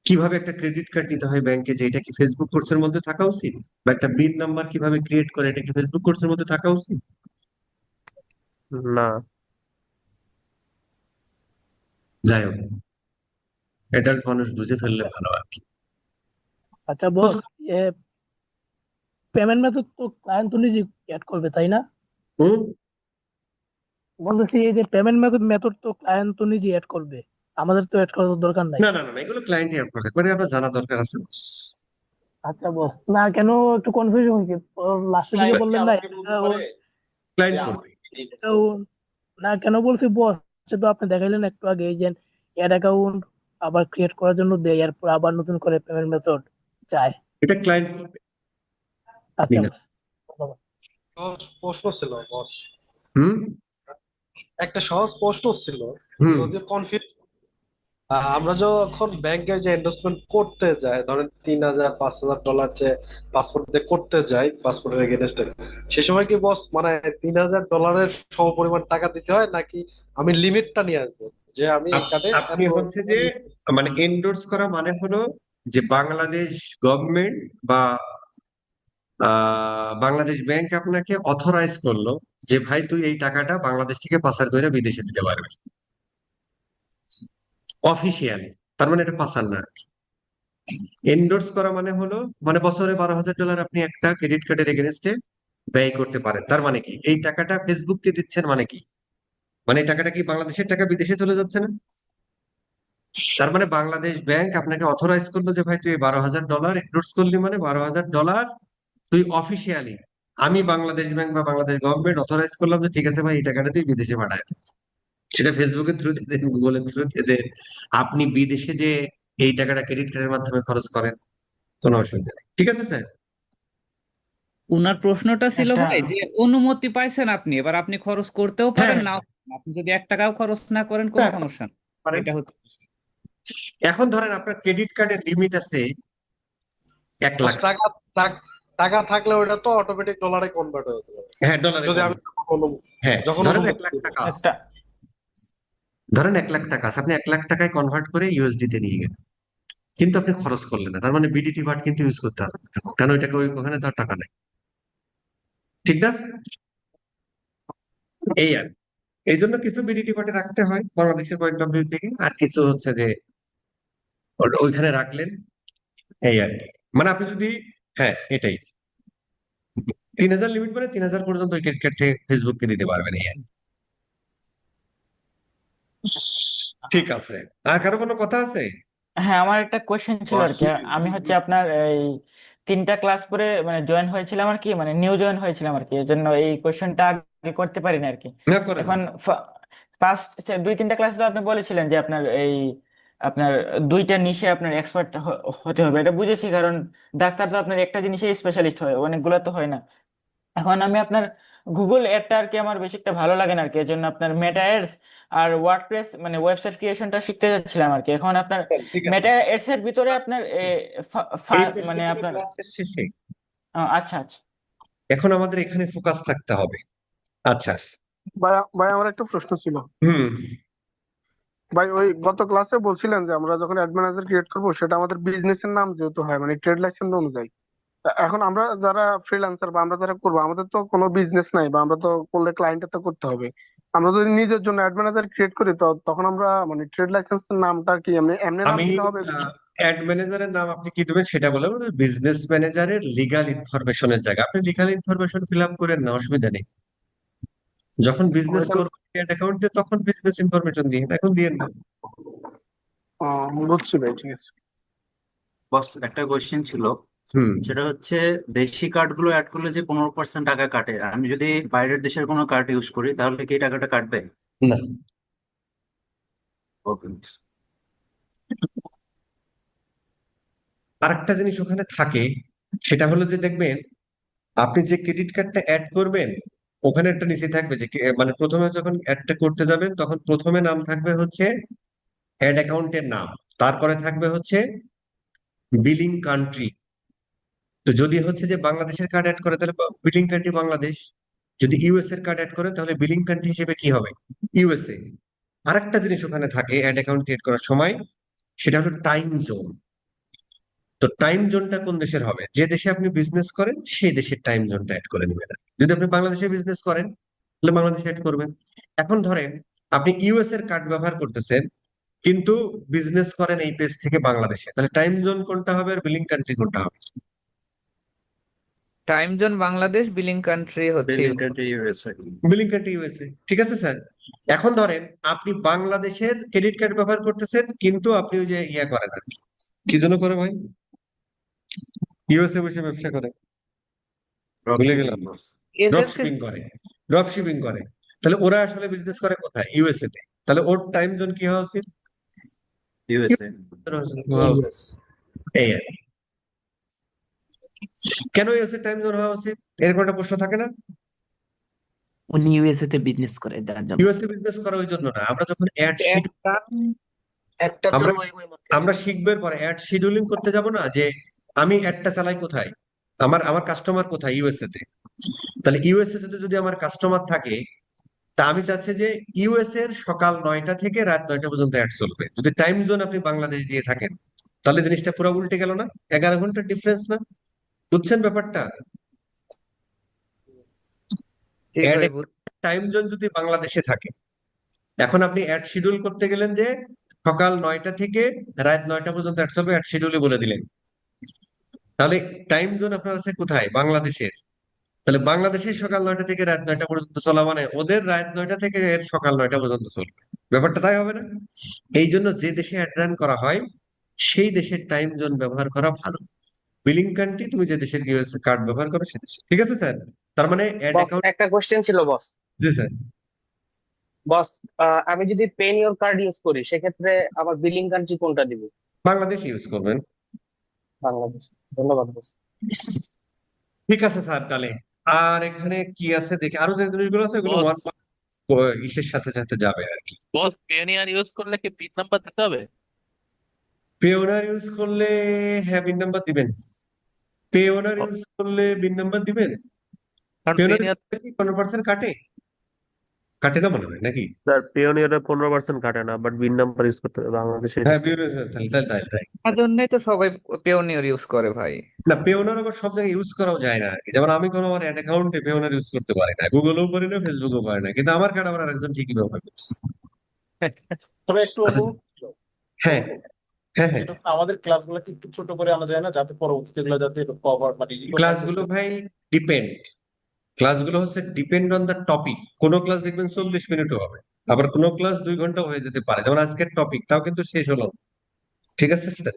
কিভাবে একটা ক্রেডিট কার্ড নিতে হয় ব্যাংকে, যে এটা কি ফেসবুক কোর্সের মধ্যে থাকা উচিত? বা একটা পিন নাম্বার কিভাবে ক্রিয়েট করে এটা কি ফেসবুক কোর্সের মধ্যে থাকা উচিত? না। যাই হোক, অ্যাডাল্ট মানুষ বুঝে ফেললে ভালো আর কি। আচ্ছা বস, পেমেন্ট মেথড তো ক্লায়েন্ট তো নিজে অ্যাড করবে তাই না? হুম, বলতেছি এই যে পেমেন্ট মেথড তো ক্লায়েন্ট তো নিজে অ্যাড করবে, আমাদের তো অ্যাড করার দরকার নাই। না না না না, এগুলো ক্লায়েন্টই অ্যাড করে, মানে আপনার জানা দরকার আছে। আচ্ছা বস, না কেন একটু কনফিউশন হয়েছে, লাস্টের দিকে বললেন না ক্লায়েন্ট করবে। না কেন বলছি বস, তো আপনি দেখাইলেন একটু আগে এই যে অ্যাড অ্যাকাউন্ট আবার ক্রিয়েট করার জন্য দেয়, এরপর আবার নতুন করে পেমেন্ট মেথড চায়। এটা ক্লায়েন্ট করবে। আচ্ছা বিনা। ধন্যবাদ। প্রশ্ন ছিল বস, হুম একটা সহজ প্রশ্ন ছিল, হুম যদি কনফিউজ আমরা যখন ব্যাংকে যে এন্ডোর্সমেন্ট করতে যাই, ধরেন 3,000 $5,000 যে পাসপোর্ট দিয়ে করতে যাই পাসপোর্টের এগেনস্টে, সে সময় কি বস মানে $3,000 সমপরিমাণ টাকা দিতে হয়, নাকি আমি লিমিটটা নিয়ে আসবো যে আমি এই কার্ডে আপনি হচ্ছে যে মানে এন্ডোর্স করা মানে হলো যে বাংলাদেশ গভর্নমেন্ট বা বাংলাদেশ ব্যাংক আপনাকে অথরাইজ করলো যে ভাই তুই এই টাকাটা বাংলাদেশ থেকে পাচার করে বিদেশে দিতে পারবি অফিসিয়ালি। তার মানে এটা পাচার না। এন্ডোর্স করা মানে হলো মানে বছরে $12,000 আপনি একটা ক্রেডিট কার্ডের এগেনস্টে ব্যয় করতে পারেন। তার মানে কি এই টাকাটা ফেসবুককে দিচ্ছেন মানে কি, মানে এই টাকাটা কি বাংলাদেশের টাকা বিদেশে চলে যাচ্ছে না? তার মানে বাংলাদেশ ব্যাংক আপনাকে অথরাইজ করলো যে ভাই তুই $12,000 এন্ডোর্স করলি, মানে $12,000 তুই অফিসিয়ালি, আমি বাংলাদেশ ব্যাংক বা বাংলাদেশ গভর্নমেন্ট অথরাইজ করলাম যে ঠিক আছে ভাই এই টাকাটা তুই বিদেশে পাঠায় দে। সেটা ফেসবুকের থ্রুতে দেন, গুগলের থ্রুতে দেন, আপনি বিদেশে যে এই টাকাটা ক্রেডিট কার্ডের মাধ্যমে খরচ করেন, কোনো অসুবিধা নেই। ঠিক আছে স্যার? উনার প্রশ্নটা ছিল একটা ভাই যে অনুমতি পাইছেন আপনি, এবার আপনি খরচ করতেও পারেন হ্যাঁ নাও পারেন। আপনি যদি 1 টাকাও খরচ না করেন কোনো হ্যাঁ, সমস্যা নেই, পারেন। এটা হচ্ছে। এখন ধরেন আপনার ক্রেডিট কার্ডের লিমিট আছে 1 লাখ। টাকা টাকা টাকা থাকলে ওটা তো অটোমেটিক ডলারে কনভার্ট হয়ে যাবে হ্যাঁ ডলারে যদি আমি হ্যাঁ যখন ধরেন অনুমতি 1 লাখ টাকা আছে, একটা ধরেন 1 লাখ টাকা আছে, আপনি 1 লাখ টাকায় কনভার্ট করে ইউএসডি তে নিয়ে গেলেন, কিন্তু আপনি খরচ করলেন না। তার মানে বিডিটি বাট কিন্তু ইউজ করতে হবে না, কারণ ওইটাকে ওখানে তো আর টাকা নেই। ঠিক না? এই আর এই জন্য কিছু বিডিটি বাটে রাখতে হয় বাংলাদেশের পয়েন্ট অফ ভিউ থেকে, আর কিছু হচ্ছে যে ওইখানে রাখলেন, এই আর কি। মানে আপনি যদি হ্যাঁ এটাই 3,000 লিমিট করে 3,000 পর্যন্ত ওই ক্রেডিট কার্ড থেকে ফেসবুককে দিতে পারবেন, এই আর কি। ঠিক আছে, আর কারো কোনো কথা আছে? হ্যাঁ, আমার একটা কোয়েশ্চেন ছিল আর বস কি। আমি হচ্ছে আপনার এই 3টা ক্লাস করে মানে জয়েন হয়েছিলাম আর কি, মানে নিউ জয়েন হয়েছিলাম আর কি, এর জন্য এই কোয়েশ্চেনটা আগে করতে পারিনি আর কি। না করেন এখন ফার্স্ট 2-3টা ক্লাসে তো আপনি বলেছিলেন যে আপনার এই আপনার 2টা নিশে আপনার এক্সপার্ট হতে হবে, এটা বুঝেছি, কারণ ডাক্তার তো আপনার একটা জিনিসে স্পেশালিস্ট হয়, অনেকগুলো তো হয় না। এখন আমি আপনার গুগল অ্যাডটা আর কি আমার বেশি একটা ভালো লাগে না আর কি, এর জন্য আপনার মেটা অ্যাডস আর ওয়ার্ডপ্রেস মানে ওয়েবসাইট ক্রিয়েশনটা শিখতে যাচ্ছিলাম আর কি। এখন আপনার ঠিক আছে, মেটা অ্যাডস এর ভিতরে আপনার এই মানে প্রশ্নগুলো আপনার ক্লাসের শেষে। আচ্ছা আচ্ছা। এখন আমাদের এখানে ফোকাস থাকতে হবে। আচ্ছা ভাই ভাই আমার একটা প্রশ্ন ছিল। হুম ভাই ওই গত ক্লাসে বলছিলেন যে আমরা যখন অ্যাড ম্যানেজার ক্রিয়েট করবো সেটা আমাদের বিজনেসের নাম যেহেতু হয় মানে ট্রেড লাইসেন্স অনুযায়ী। এখন আমরা যারা ফ্রিল্যান্সার বা আমরা যারা করবো আমাদের তো কোনো বিজনেস নাই, বা আমরা তো করলে ক্লায়েন্টের তো করতে হবে। আমরা যদি নিজের জন্য অ্যাড ম্যানেজার ক্রিয়েট করি তো তখন আমরা মানে ট্রেড লাইসেন্সের নামটা কি এমনি এমনি নাম আমি দিতে হবে? অ্যাড ম্যানেজারের নাম আপনি কি দেবেন সেটা বলে, বিজনেস ম্যানেজারের লিগাল ইনফরমেশনের জায়গা আপনি লিগাল ইনফরমেশন ফিল আপ করেন না, অসুবিধা নেই। যখন বিজনেস এটা করবেন অ্যাড অ্যাকাউন্ট দিয়ে তখন বিজনেস ইনফরমেশন দিন, এখন দিয়েন না। বুঝছি ভাই, ঠিক আছে। বস একটা কোয়েশ্চেন ছিল, হুম সেটা হচ্ছে দেশি কার্ড গুলো অ্যাড করলে যে 15% টাকা কাটে, আমি যদি বাইরের দেশের কোনো কার্ড ইউজ করি তাহলে কি এই টাকাটা কাটবে? না, ওকে। আরেকটা জিনিস ওখানে থাকে, সেটা হলো যে দেখবেন আপনি যে ক্রেডিট কার্ডটা অ্যাড করবেন ওখানে একটা নিচে থাকবে যে মানে প্রথমে যখন অ্যাডটা করতে যাবেন তখন প্রথমে নাম থাকবে হচ্ছে অ্যাড অ্যাকাউন্টের নাম, তারপরে থাকবে হচ্ছে বিলিং কান্ট্রি। তো যদি হচ্ছে যে বাংলাদেশের কার্ড অ্যাড করে তাহলে বিলিং কান্ট্রি বাংলাদেশ, যদি ইউএস এর কার্ড অ্যাড করে তাহলে বিলিং কান্ট্রি হিসেবে কি হবে? ইউএসএ। আরেকটা জিনিস ওখানে থাকে অ্যাড অ্যাকাউন্ট ক্রিয়েট করার সময়, সেটা হলো টাইম জোন। তো টাইম জোনটা কোন দেশের হবে, যে দেশে আপনি বিজনেস করেন সেই দেশের টাইম জোনটা অ্যাড করে নেবেন। যদি আপনি বাংলাদেশে বিজনেস করেন তাহলে বাংলাদেশে অ্যাড করবেন। এখন ধরেন আপনি ইউএস এর কার্ড ব্যবহার করতেছেন কিন্তু বিজনেস করেন এই পেজ থেকে বাংলাদেশে, তাহলে টাইম জোন কোনটা হবে আর বিলিং কান্ট্রি কোনটা হবে? Time zone Bangladesh, billing country হচ্ছে billing country USA. Billing country USA. ঠিক আছে স্যার। এখন ধরেন আপনি বাংলাদেশের ক্রেডিট কার্ড ব্যবহার করতেছেন কিন্তু আপনি ওই যে ইয়া করেন আর কি, কি জন্য করে ভাই, ইউএসএ বসে ব্যবসা করে, ভুলে গেলাম, ড্রপ শিপিং করে, ড্রপ শিপিং করে। তাহলে ওরা আসলে বিজনেস করে কোথায়? ইউএসএ তে। তাহলে ওর টাইম জোন কি হওয়া উচিত? ইউএসএ। এই আর কি। কেন ইউএসএ টাইম জোন হওয়া উচিত এরকম একটা প্রশ্ন থাকে না? উনি ইউএসএ তে বিজনেস করে যার জন্য। ইউএসএ বিজনেস করা ওই জন্য না, আমরা যখন অ্যাড শিট একটার আমরা জন্য এমআই মার্কেটিং। আমরা শিখবো পরে অ্যাড শিডিউলিং করতে যাব না, যে আমি অ্যাডটা চালাই কোথায়, আমার কাস্টমার কোথায়, ইউএসএ তে। তাহলে ইউএসএ তে যদি আমার কাস্টমার থাকে, তা আমি চাচ্ছি যে ইউএসএ এর সকাল 9টা থেকে রাত 9টা পর্যন্ত অ্যাড চলবে। যদি টাইম জোন আপনি বাংলাদেশ দিয়ে থাকেন, তাহলে জিনিসটা পুরো উল্টে গেল না? 11 ঘন্টার ডিফারেন্স না? বুঝছেন ব্যাপারটা? ঠিক অ্যাড ভাই টাইম জোন যদি বাংলাদেশে থাকে, এখন আপনি অ্যাড শিডিউল করতে গেলেন যে সকাল 9টা থেকে রাত 9টা পর্যন্ত অ্যাড চলবে, অ্যাড শিডিউলে বলে দিলেন। তাহলে টাইম জোন আপনার আছে কোথায়? বাংলাদেশের। তাহলে বাংলাদেশের সকাল 9টা থেকে রাত 9টা পর্যন্ত চলা মানে ওদের রাত 9টা থেকে এর সকাল 9টা পর্যন্ত চলবে। ব্যাপারটা তাই হবে না? এই জন্য যে দেশে অ্যাড রান করা হয় সেই দেশের টাইম জোন ব্যবহার করা ভালো। বিলিং কান্ট্রি তুমি যে দেশের কার্ড ব্যবহার করো সে দেশে। ঠিক আছে স্যার? তার মানে অ্যাড বস অ্যাকাউন্ট। একটা কোশ্চেন ছিল বস। জি স্যার। বস আমি যদি পেন ইওর কার্ড ইউজ করি সেক্ষেত্রে আমার বিলিং কান্ট্রি কোনটা দিব? বাংলাদেশ ইউজ করবেন। বাংলাদেশ। ধন্যবাদ বস। ঠিক আছে স্যার। তাহলে আর এখানে কি আছে দেখি, আরো যে জিনিসগুলো আছে ওগুলো বস ইসের সাথে সাথে যাবে আর কি। বস পেওনিয়ার ইউজ করলে কি পিন নাম্বার দিতে হবে? পেওনার ইউজ করলে হ্যাঁ বিন নাম্বার দিবেন। পেওনার ইউজ করলে বিন নাম্বার দিবেন। কারণ পেওনার পেওনিয়ার 15% কাটে? কাটে না মনে হয় নাকি? স্যার পিওনিয়ারে 15% কাটে না, বাট বিন নাম্বার ইউজ করতে হবে বাংলাদেশে। হ্যাঁ তাহলে তাই তাই তাই। তার জন্যই তো সবাই পেওনিয়র ইউজ করে ভাই। না, পেওনার আবার সব জায়গায় ইউজ করাও যায় না আর কি। যেমন আমি কোনো আমার অ্যাড অ্যাকাউন্টে পেওনার ইউজ করতে পারি না, গুগলও পারি না, ফেসবুকও পারি না, কিন্তু আমার কার্ড আমার আরেকজন ঠিকই ব্যবহার করছে। তবে একটু আচ্ছা, অনুরোধ ছিল। হ্যাঁ হ্যাঁ হ্যাঁ। সেটা আমাদের ক্লাসগুলোকে একটু ছোট করে আনা যায় না, যাতে পরবর্তীতে এগুলো যাতে কভার মানে রিকভার ক্লাসগুলো ভাই ডিপেন্ড। ক্লাসগুলো হচ্ছে ডিপেন্ড অন দ্য টপিক। কোনো ক্লাস দেখবেন 40 মিনিটও হবে, আবার কোনো ক্লাস 2 ঘন্টা হয়ে যেতে পারে। যেমন আজকের টপিক, তাও কিন্তু শেষ হলো। ঠিক আছে স্যার?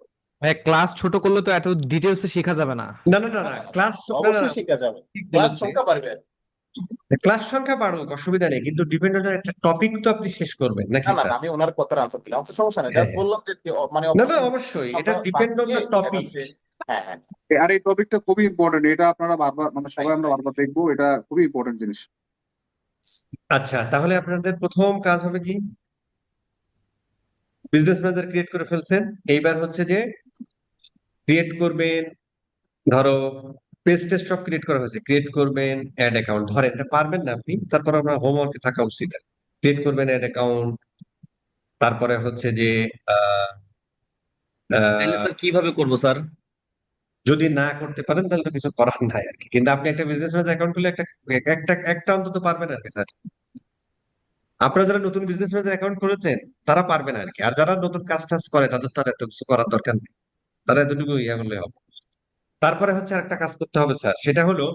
ক্লাস ছোট করলে তো এত ডিটেলসে শেখা যাবে না। না না না না, ক্লাস অবশ্যই শেখা যাবে, ক্লাস সংখ্যা বাড়বে। ক্লাস সংখ্যা বাড়ুক, অসুবিধা নেই, কিন্তু ডিপেন্ড অন একটা টপিক তো আপনি শেষ করবেন নাকি না না স্যার? না, আমি ওনার কথার আনসার দিলাম, আচ্ছা সমস্যা নেই, হ্যাঁ যা বললাম যে মানে না না, অবশ্যই অবশ্যই এটা আমরা ডিপেন্ড অন দ্য বাকিয়ে টপিক। হ্যাঁ হ্যাঁ। আর এই টপিকটা খুবই ইম্পর্টেন্ট, এটা আপনারা বারবার মানে সবাই আমরা বারবার দেখবো, এটা খুবই ইম্পর্টেন্ট জিনিস। আচ্ছা, তাহলে আপনাদের প্রথম কাজ হবে কি? বিজনেস ম্যানেজার ক্রিয়েট করে ফেলছেন, এইবার হচ্ছে যে ক্রিয়েট করবেন। ধরো পেজ টেস্ট সব ক্রিয়েট করা হয়েছে, ক্রিয়েট করবেন অ্যাড অ্যাকাউন্ট। ধরেন এটা পারবেন না আপনি, তারপর আপনার হোমওয়ার্কে থাকা উচিত। ক্রিয়েট করবেন অ্যাড অ্যাকাউন্ট, তারপরে হচ্ছে যে আহ, তাহলে আহ, স্যার কিভাবে করবো স্যার? যদি না করতে পারেন তাহলে তো কিছু করার নাই আর কি, কিন্তু আপনি একটা বিজনেস ম্যানেজার অ্যাকাউন্ট খুলে একটা অন্তত পারবেন আর কি স্যার। আপনারা যারা নতুন বিজনেস ম্যানেজার অ্যাকাউন্ট করেছেন তারা পারবেন আর কি, আর যারা নতুন কাজ টাজ করে তাদের তো আর এত কিছু করার দরকার নেই, তারা এতটুকু ইয়া করলে হবে। তারপরে হচ্ছে একটা কাজ করতে হবে স্যার, সেটা হলো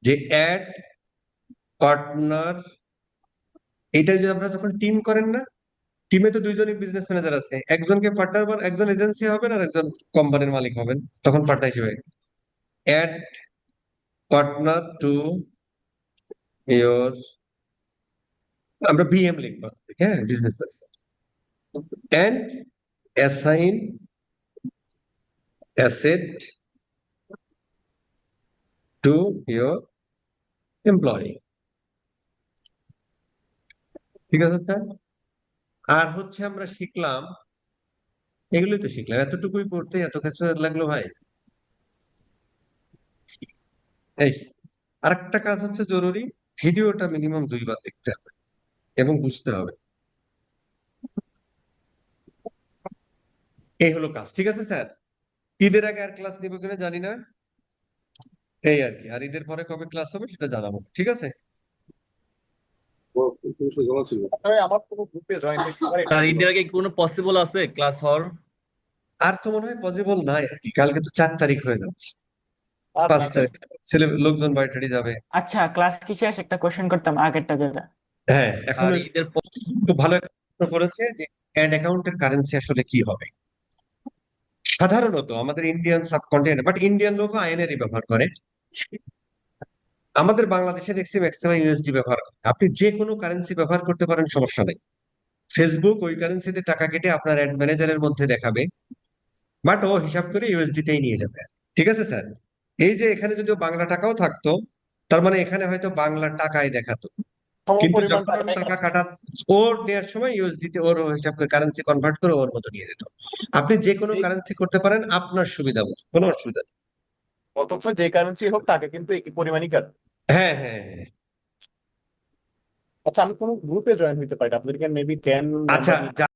যে অ্যাড পার্টনার। এইটা যদি আপনারা যখন টিম করেন না, টিমে তো দুইজনই বিজনেস ম্যানেজার আছে, একজনকে পার্টনার, একজন এজেন্সি হবেন আর একজন কোম্পানির মালিক হবেন, তখন পার্টনার হিসেবে অ্যাড পার্টনার টু ইয়োর, আমরা বিএম লিখবো, হ্যাঁ business and assign asset to your employee. ঠিক আছে স্যার? আর হচ্ছে আমরা শিখলাম, এগুলোই তো শিখলাম, এতটুকুই পড়তে এত কিছু লাগলো ভাই। এই আরেকটা কাজ হচ্ছে জরুরি, ভিডিওটা মিনিমাম 2 বার দেখতে হবে এবং বুঝতে হবে। এই হলো কাজ। ঠিক আছে স্যার? ঈদের আগে আর ক্লাস নিব কিনা জানি না, এই আর কি। আর ঈদের পরে কবে ক্লাস হবে সেটা জানাবো। ঠিক আছে? আমার কোনো গ্রুপে জয়েন করতে পারি স্যার ঈদের আগে কোনো পসিবল আছে ক্লাস হওয়ার? আর তো মনে হয় পসিবল নাই আর কি, কালকে তো 4 তারিখ হয়ে যাচ্ছে, 5 তারিখ ছেলে লোকজন বাড়ি টাড়ি যাবে। আচ্ছা ক্লাস কি শেষ? একটা কোশ্চেন করতাম আগেরটা যেটা। হ্যাঁ, এখন আর ঈদের খুব ভালো একটা প্রশ্ন করেছে যে অ্যাড অ্যাকাউন্টের কারেন্সি আসলে কি হবে। সাধারণত আমাদের ইন্ডিয়ান সাবকন্টিনেন্ট, বাট ইন্ডিয়ান লোক আইএনআরই ব্যবহার করে, আমাদের বাংলাদেশে দেখছি ম্যাক্সিমাম ইউএসডি ব্যবহার করে। আপনি যে কোনো কারেন্সি ব্যবহার করতে পারেন, সমস্যা নেই। ফেসবুক ওই কারেন্সিতে টাকা কেটে আপনার অ্যাড ম্যানেজারের মধ্যে দেখাবে, বাট ও হিসাব করে ইউএসডি তেই নিয়ে যাবে। ঠিক আছে স্যার? এই যে এখানে যদিও বাংলা টাকাও থাকতো, তার মানে এখানে হয়তো বাংলা টাকায় দেখাতো, কিন্তু সমপরিমাণ যখন ওর টাকা টাকা কাটা, ওর নেওয়ার সময় ইউএসডিতে ওর হিসাব করে কারেন্সি কনভার্ট করে ওর মতো নিয়ে যেত। আপনি যে কোনো এই কারেন্সি করতে পারেন আপনার সুবিধা মতো, কোনো অসুবিধা নেই। অথচ যে কারেন্সি হোক টাকা কিন্তু একই পরিমাণই কাটে। হ্যাঁ হ্যাঁ হ্যাঁ। আচ্ছা, আমি কোনো গ্রুপে জয়েন হইতে পারি, আপনাদের মেবি 10 আচ্ছা মেম্বার